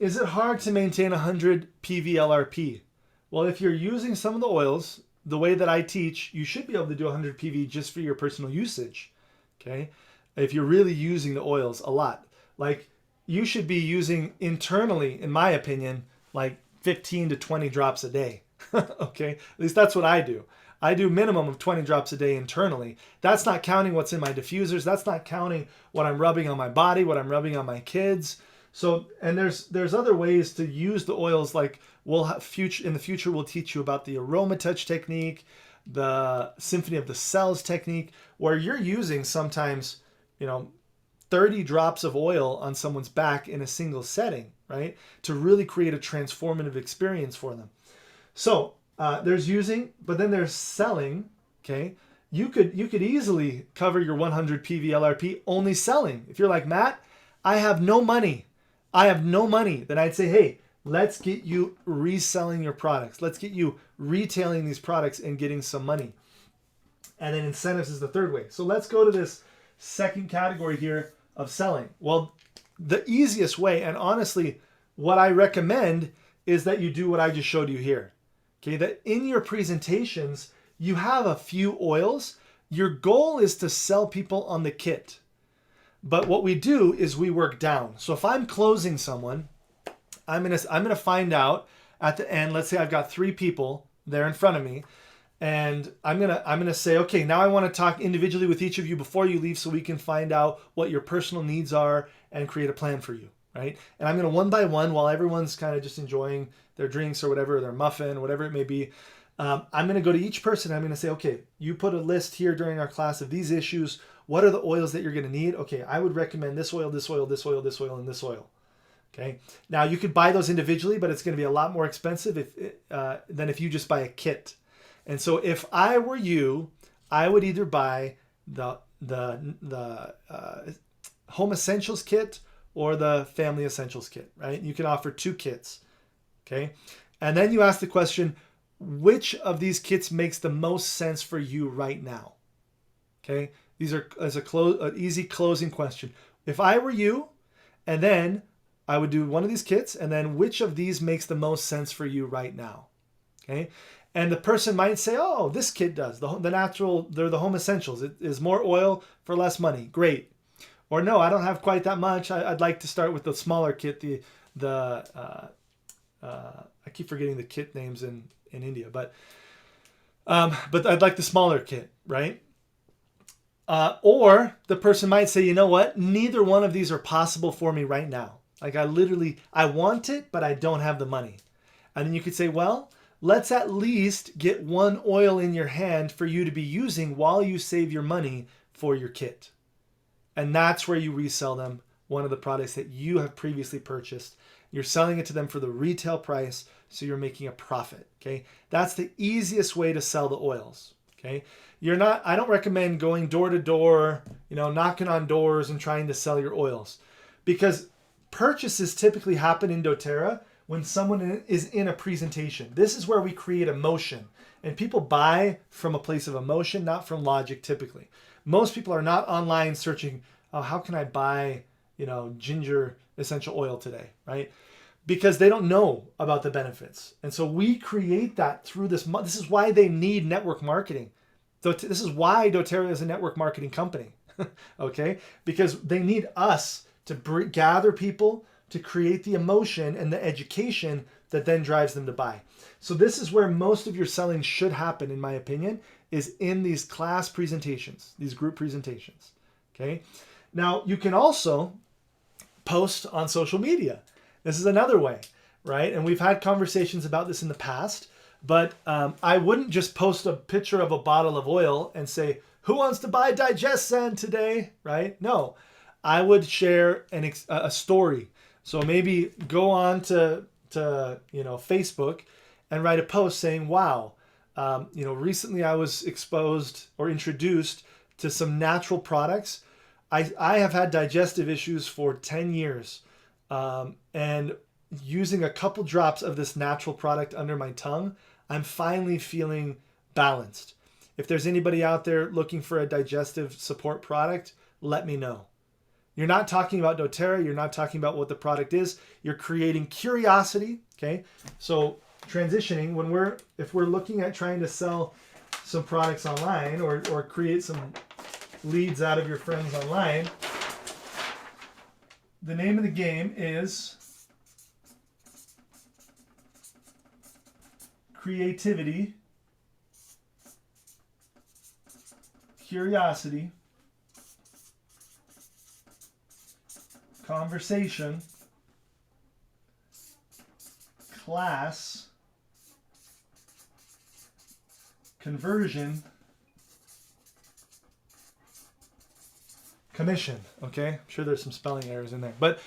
is it hard to maintain 100 PV LRP? Well, if you're using some of the oils the way that I teach, you should be able to do 100 PV just for your personal usage. Okay. If you're really using the oils a lot, like you should be using internally, in my opinion, like 15 to 20 drops a day. Okay. At least that's what I do. I do minimum of 20 drops a day internally. That's not counting what's in my diffusers. That's not counting what I'm rubbing on my body, what I'm rubbing on my kids. So, and there's other ways to use the oils. Like in the future, we'll teach you about the aroma touch technique, the symphony of the cells technique, where you're using sometimes, 30 drops of oil on someone's back in a single setting, right? To really create a transformative experience for them. So there's using, but then there's selling, okay? You could easily cover your 100 PV LRP only selling. If you're like, "Matt, I have no money. Then I'd say, hey, let's get you reselling your products. Let's get you retailing these products and getting some money. And then incentives is the third way. So let's go to this second category here of selling. Well, the easiest way, and honestly, what I recommend is that you do what I just showed you here. Okay, that in your presentations, you have a few oils. Your goal is to sell people on the kit. But what we do is we work down. So if I'm closing someone, I'm gonna find out at the end, let's say I've got 3 people there in front of me, And I'm gonna say, okay, now I want to talk individually with each of you before you leave, so we can find out what your personal needs are and create a plan for you, right? And I'm gonna one by one, while everyone's kind of just enjoying their drinks or whatever, their muffin, whatever it may be. I'm gonna go to each person. I'm gonna say, okay, you put a list here during our class of these issues. What are the oils that you're gonna need? Okay, I would recommend this oil, this oil, this oil, this oil, and this oil. Okay. Now you could buy those individually, but it's going to be a lot more expensive than if you just buy a kit. And so if I were you, I would either buy the Home Essentials kit or the Family Essentials kit, right? You can offer 2 kits. Okay. And then you ask the question, which of these kits makes the most sense for you right now? Okay. These are an easy closing question. If I were you, and then I would do one of these kits, and then which of these makes the most sense for you right now? Okay. And the person might say, oh, this kit does. They're the Home Essentials. It is more oil for less money. Great. Or no, I don't have quite that much. I'd like to start with the smaller kit, I keep forgetting the kit names in India, but I'd like the smaller kit, right? Or the person might say, you know what? Neither one of these are possible for me right now. Like I want it, but I don't have the money. And then you could say, well, let's at least get one oil in your hand for you to be using while you save your money for your kit. And that's where you resell them one of the products that you have previously purchased. You're selling it to them for the retail price, so you're making a profit. Okay. That's the easiest way to sell the oils. Okay. I don't recommend going door to door, knocking on doors and trying to sell your oils, because purchases typically happen in doTERRA when someone is in a presentation. This is where we create emotion, and people buy from a place of emotion, not from logic. Typically, most people are not online searching, oh, how can I buy, ginger essential oil today, right? Because they don't know about the benefits. And so we create that through this. This is why they need network marketing. This is why doTERRA is a network marketing company, okay? Because they need us to gather people, to create the emotion and the education that then drives them to buy. So this is where most of your selling should happen, in my opinion, is in these class presentations, these group presentations, okay? Now, you can also post on social media. This is another way, right? And we've had conversations about this in the past, but I wouldn't just post a picture of a bottle of oil and say, who wants to buy DigestZen today, right? No. I would share a story. So maybe go on to Facebook and write a post saying, wow, recently I was exposed or introduced to some natural products. I have had digestive issues for 10 years. And using a couple drops of this natural product under my tongue, I'm finally feeling balanced. If there's anybody out there looking for a digestive support product, let me know. You're not talking about doTERRA. You're not talking about what the product is. You're creating curiosity. Okay. So transitioning, if we're looking at trying to sell some products online or create some leads out of your friends online, the name of the game is creativity, curiosity, conversation, class, conversion, commission. Okay, I'm sure there's some spelling errors in there, but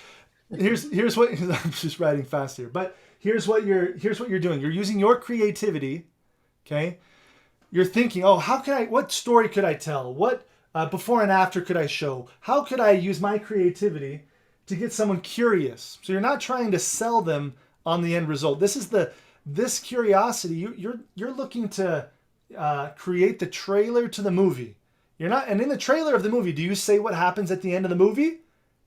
here's what I'm just writing fast here. But here's what you're doing. You're using your creativity. Okay, you're thinking, oh, what story could I tell? What before and after could I show? How could I use my creativity to get someone curious? So you're not trying to sell them on the end result. This curiosity. You're looking to create the trailer to the movie. You're not, and in the trailer of the movie, do you say what happens at the end of the movie?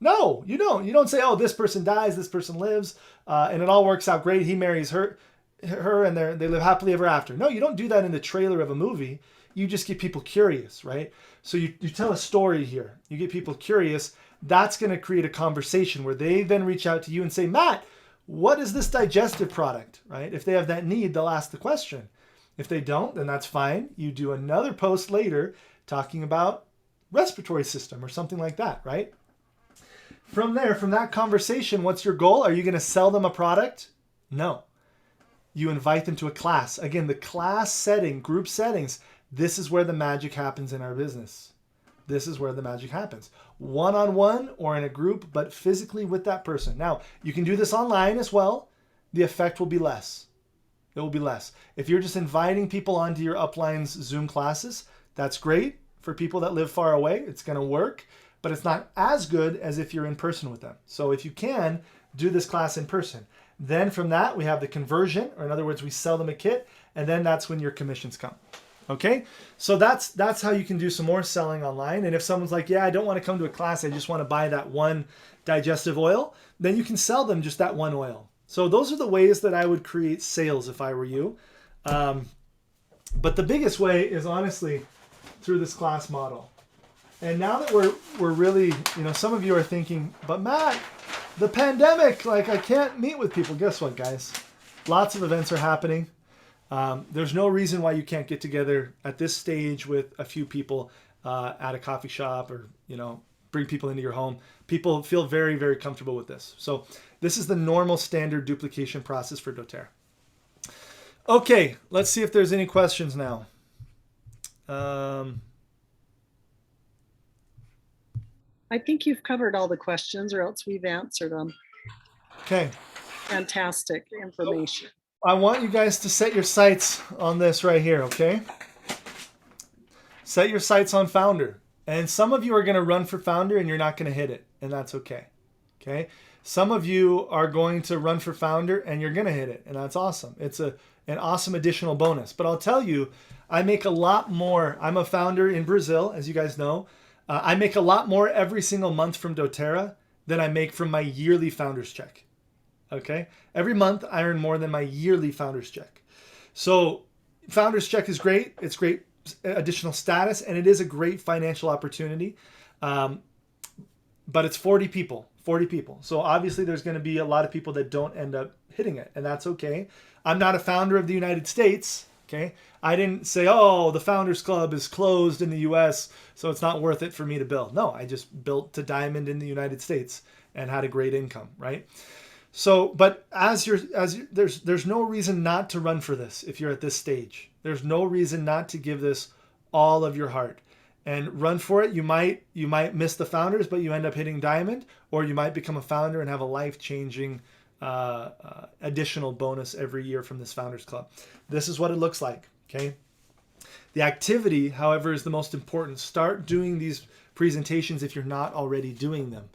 No, you don't. You don't say, oh, this person dies, this person lives, and it all works out great. He marries her, and they live happily ever after. No, you don't do that in the trailer of a movie. You just get people curious, right? So you tell a story here. You get people curious. That's going to create a conversation where they then reach out to you and say, Matt, what is this digestive product, right? If they have that need, they'll ask the question. If they don't, then that's fine. You do another post later talking about respiratory system or something like that, right? From there, from that conversation, what's your goal? Are you going to sell them a product? No. You invite them to a class. Again, the class setting, group settings, this is where the magic happens in our business. This is where the magic happens. One-on-one or in a group, but physically with that person. Now, you can do this online as well. The effect will be less. It will be less. If you're just inviting people onto your upline's Zoom classes, that's great. For people that live far away, it's going to work, but it's not as good as if you're in person with them. So if you can, do this class in person. Then from that, we have the conversion, or in other words, we sell them a kit, and then that's when your commissions come. Okay, so that's how you can do some more selling online. And if someone's like, yeah, I don't want to come to a class, I just want to buy that one digestive oil, then you can sell them just that one oil. So those are the ways that I would create sales if I were you. But the biggest way is honestly through this class model. And now that we're really, some of you are thinking, but Matt, the pandemic, like I can't meet with people. Guess what, guys? Lots of events are happening. There's no reason why you can't get together at this stage with a few people at a coffee shop or, bring people into your home. People feel very, very comfortable with this. So this is the normal standard duplication process for doTERRA. Okay, let's see if there's any questions now. I think you've covered all the questions, or else we've answered them. Okay. Fantastic information. I want you guys to set your sights on this right here, okay? Set your sights on Founder. And some of you are going to run for Founder and you're not going to hit it, and that's okay. Okay? Some of you are going to run for Founder and you're going to hit it, and that's awesome. It's an awesome additional bonus. But I'll tell you, I make a lot more. I'm a founder in Brazil, as you guys know. I make a lot more every single month from doTERRA than I make from my yearly founder's check. Okay? Every month I earn more than my yearly founder's check. So founder's check is great. It's great additional status, and it is a great financial opportunity. But it's 40 people. So obviously there's going to be a lot of people that don't end up hitting it, and that's okay. I'm not a founder of the United States. Okay, I didn't say, oh, the Founders Club is closed in the U.S., so it's not worth it for me to build. No, I just built to diamond in the United States and had a great income, right? So, but there's no reason not to run for this if you're at this stage. There's no reason not to give this all of your heart and run for it. You might miss the founders, but you end up hitting diamond, or you might become a founder and have a life-changing additional bonus every year from this Founders Club. This is what it looks like, okay? The activity, however, is the most important. Start doing these presentations if you're not already doing them.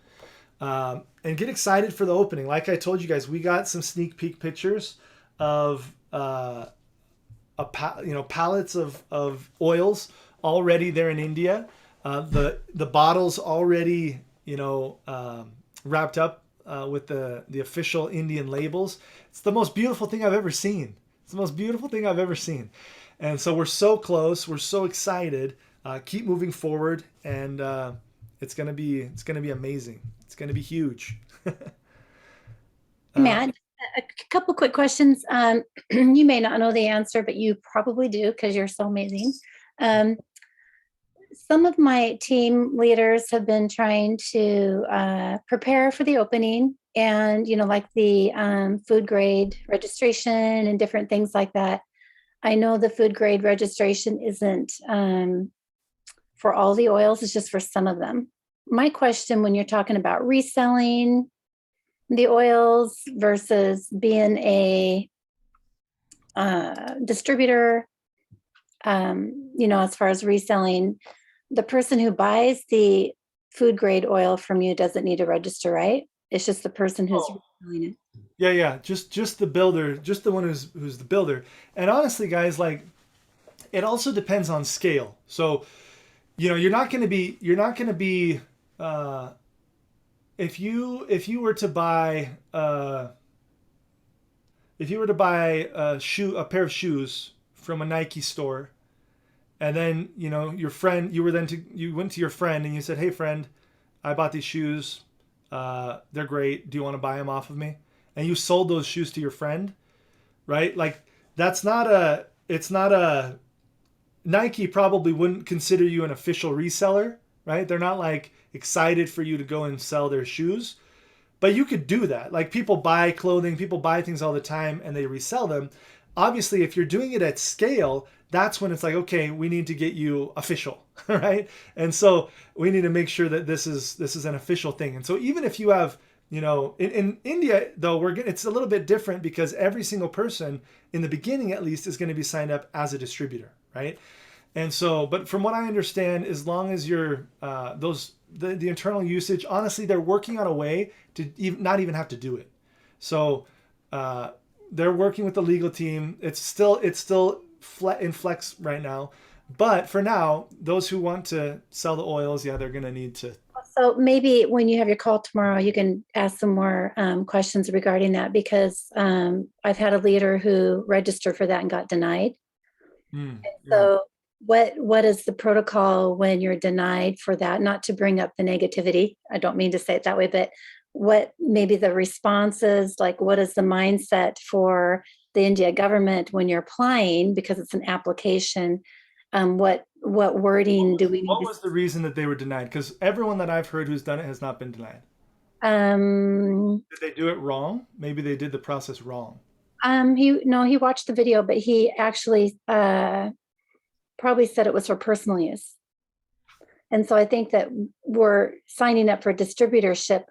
And get excited for the opening. Like I told you guys, we got some sneak peek pictures of pallets of oils already there in India. The bottles already wrapped up with the official Indian labels. It's the most beautiful thing I've ever seen. And so we're so close. We're so excited. Keep moving forward, and it's gonna be amazing. It's gonna be huge. Matt, a couple quick questions. You may not know the answer, but you probably do because you're so amazing. Some of my team leaders have been trying to prepare for the opening, and like the food grade registration and different things like that. I know the food grade registration isn't for all the oils, it's just for some of them. My question, when you're talking about reselling the oils versus being a distributor, as far as reselling, the person who buys the food grade oil from you doesn't need to register, right? It's just the person who's reselling it. Yeah. Just the builder, just the one who's the builder. And honestly, guys, like, it also depends on scale. So, you're not going to be if you were to buy a pair of shoes from a Nike store, and then your friend, you went to your friend and you said, hey friend, I bought these shoes, they're great, do you want to buy them off of me? And you sold those shoes to your friend, right? Like, that's not it's not a Nike probably wouldn't consider you an official reseller, right? They're not like excited for you to go and sell their shoes, but you could do that. Like people buy clothing, people buy things all the time and they resell them. Obviously, if you're doing it at scale, that's when it's like, okay, we need to get you official, right? And so we need to make sure that this is an official thing. And so even if you have, in India though, it's a little bit different because every single person in the beginning at least is going to be signed up as a distributor, right? And so, but from what I understand, as long as you're the internal usage, honestly, they're working on a way to not even have to do it. So they're working with the legal team. It's still in flex right now, but for now, those who want to sell the oils, yeah, they're gonna need to. So maybe when you have your call tomorrow, you can ask some more questions regarding that because I've had a leader who registered for that and got denied. Yeah. So what is the protocol when you're denied for that? Not to bring up the negativity. I don't mean to say it that way, but what maybe the response is, like what is the mindset for the India government when you're applying because it's an application? What wording do we need What was the reason that they were denied? Because everyone that I've heard who's done it has not been denied. Did they do it wrong? Maybe they did the process wrong. He watched the video, but he actually probably said it was for personal use. And so I think that we're signing up for distributorship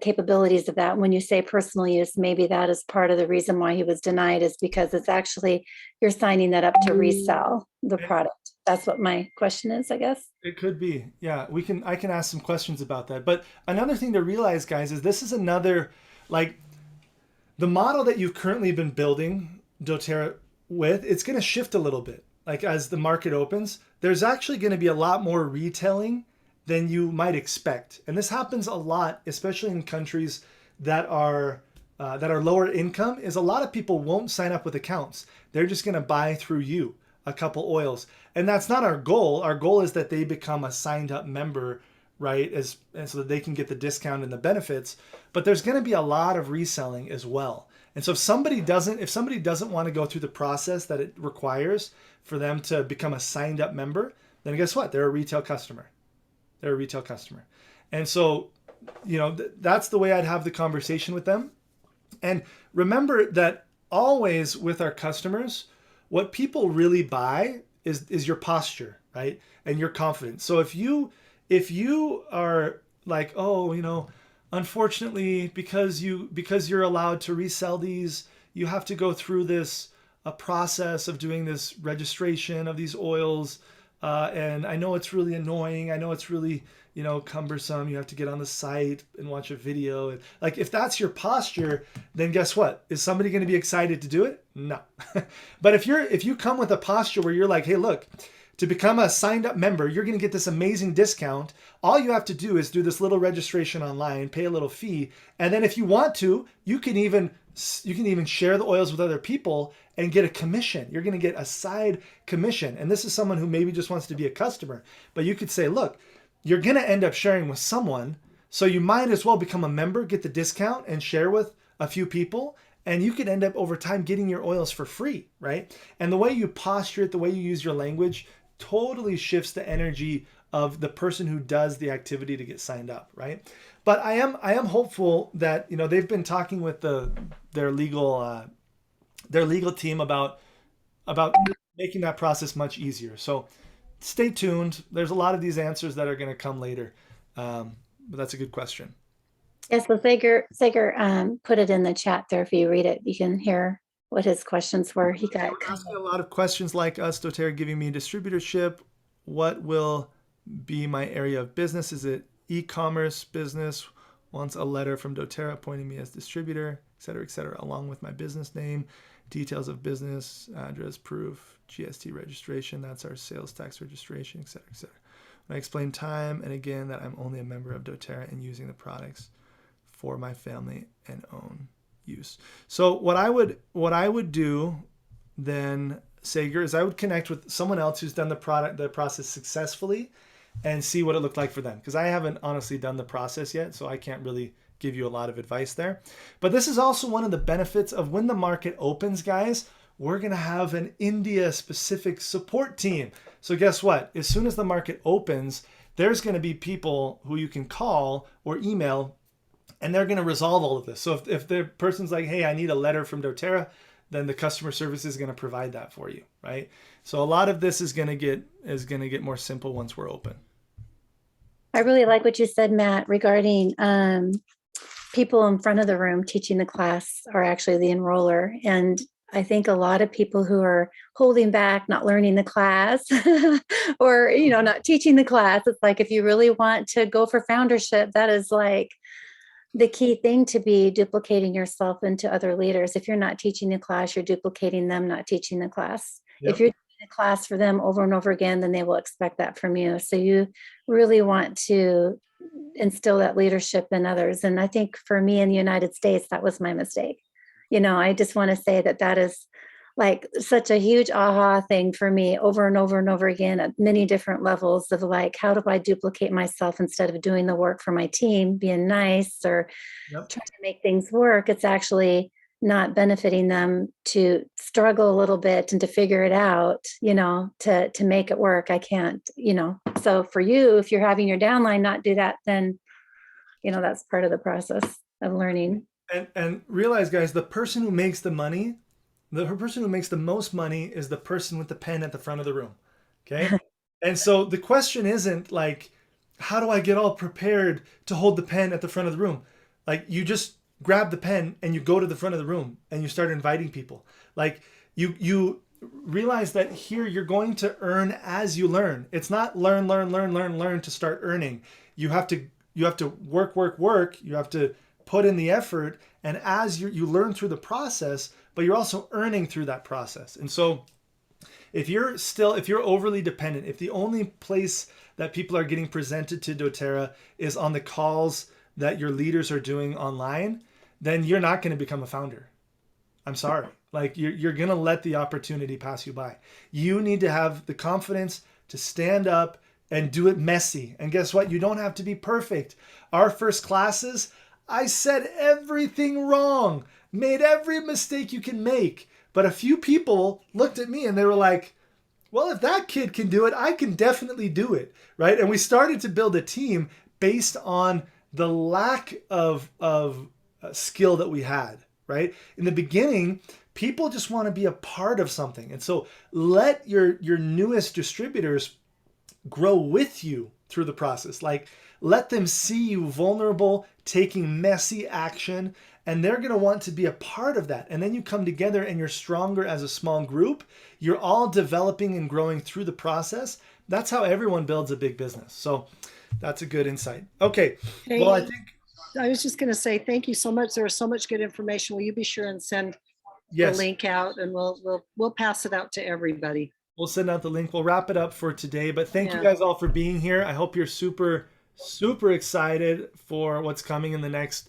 capabilities of that. When you say personal use, maybe that is part of the reason why he was denied is because it's actually, you're signing that up to resell the product. That's what my question is, I guess. It could be. Yeah, I can ask some questions about that. But another thing to realize, guys, is this is another, like, the model that you've currently been building doTERRA with, it's going to shift a little bit. Like as the market opens, there's actually going to be a lot more retailing than you might expect. And this happens a lot, especially in countries that are lower income, is a lot of people won't sign up with accounts. They're just going to buy through you a couple oils. And that's not our goal. Our goal is that they become a signed up member, right? And so that they can get the discount and the benefits. But there's going to be a lot of reselling as well. And so if somebody doesn't want to go through the process that it requires for them to become a signed up member, then guess what? They're a retail customer. They're a retail customer. And so, that's the way I'd have the conversation with them. And remember that always with our customers, what people really buy is your posture, right? And your confidence. So if you are like, oh, unfortunately, because you're allowed to resell these, you have to go through a process of doing this registration of these oils. And I know it's really annoying. I know it's really, cumbersome. You have to get on the site and watch a video. And like, if that's your posture, then guess what? Is somebody going to be excited to do it? No. But if you come with a posture where you're like, hey, look, to become a signed up member, you're going to get this amazing discount. All you have to do is do this little registration online, pay a little fee. And then if you want to, you can even share the oils with other people and get a commission. You're going to get a side commission. And this is someone who maybe just wants to be a customer. But you could say, look, you're going to end up sharing with someone. So you might as well become a member, get the discount and share with a few people. And you could end up over time getting your oils for free, right? And the way you posture it, the way you use your language totally shifts the energy of the person who does the activity to get signed up, right? But I am hopeful that they've been talking with their legal team about making that process much easier. So stay tuned. There's a lot of these answers that are going to come later, but that's a good question. Yes, so Sager put it in the chat there. If you read it, you can hear what his questions were. He got asking a lot of questions like us, doTERRA giving me distributorship. What will be my area of business? Is it e-commerce business? Wants a letter from doTERRA appointing me as distributor, et cetera, along with my business name, details of business, address, proof, GST registration. That's our sales tax registration, et cetera, et cetera. When I explain time and again that I'm only a member of doTERRA and using the products for my family and own use. So what I would do then, Sager, is I would connect with someone else who's done the process successfully and see what it looked like for them. Because I haven't honestly done the process yet, so I can't really give you a lot of advice there. But this is also one of the benefits of when the market opens, guys. we're going to have an India specific support team. So guess what? As soon as the market opens, there's going to be people who you can call or email, and they're going to resolve all of this. So if the person's like, hey, I need a letter from doTERRA, then the customer service is going to provide that for you, right? So a lot of this is going to get more simple once we're open. I really like what you said, Matt, regarding people in front of the room teaching the class are actually the enroller. And I think a lot of people who are holding back, not learning the class or, not teaching the class, it's like, if you really want to go for foundership, that is like the key thing, to be duplicating yourself into other leaders. If you're not teaching the class, you're duplicating them, not teaching the class. Yep. If you're doing the class for them over and over again, then they will expect that from you. So you really want to instill that leadership in others. And I think for me in the United States, that was my mistake. I just want to say that is like such a huge aha thing for me, over and over and over again, at many different levels of like, how do I duplicate myself instead of doing the work for my team, being nice or Yep. trying to make things work? It's actually not benefiting them to struggle a little bit and to figure it out, to make it work. I can't, so for you, if you're having your downline not do that, then, that's part of the process of learning. And realize, guys, the person who makes the money, the person who makes the most money is the person with the pen at the front of the room. Okay. And so the question isn't like, how do I get all prepared to hold the pen at the front of the room? Like, you just grab the pen and you go to the front of the room and you start inviting people. Like, you realize that here you're going to earn as you learn. It's not learn to start earning. You have to work. You have to put in the effort. And as you learn through the process, but you're also earning through that process. And so if you're overly dependent, if the only place that people are getting presented to doTERRA is on the calls that your leaders are doing online, then you're not going to become a founder. I'm sorry. Like, you're going to let the opportunity pass you by. You need to have the confidence to stand up and do it messy. And guess what? You don't have to be perfect. Our first classes, I said everything wrong, made every mistake you can make. But a few people looked at me and they were like, well, if that kid can do it, I can definitely do it, right? And we started to build a team based on the lack of skill that we had, right? In the beginning, people just want to be a part of something. And so let your newest distributors grow with you through the process. Like, let them see you vulnerable, taking messy action, and they're going to want to be a part of that. And then you come together and you're stronger as a small group. You're all developing and growing through the process. That's how everyone builds a big business. So that's a good insight. Okay. Hey, well, I think I was just going to say, thank you so much. There was so much good information. Will you be sure and send yes, the link out, and we'll pass it out to everybody. we'll send out the link. We'll wrap it up for today, but thank you Yeah. guys all for being here. I hope you're super excited for what's coming in the next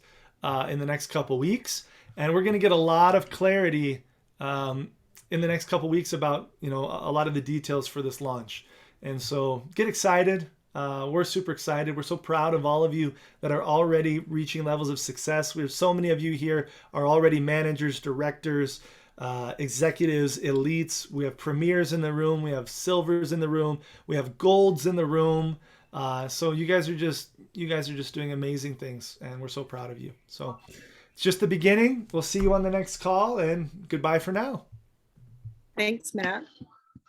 couple weeks, and we're going to get a lot of clarity in the next couple weeks about a lot of the details for this launch. And so get excited. We're super excited. We're so proud of all of you that are already reaching levels of success. We have so many of you here are already managers, directors, executives, elites. We have premiers in the room. We have silvers in the room. We have golds in the room. So you guys are just doing amazing things, and we're so proud of you. So it's just the beginning. We'll see you on the next call, and goodbye for now. Thanks, Matt.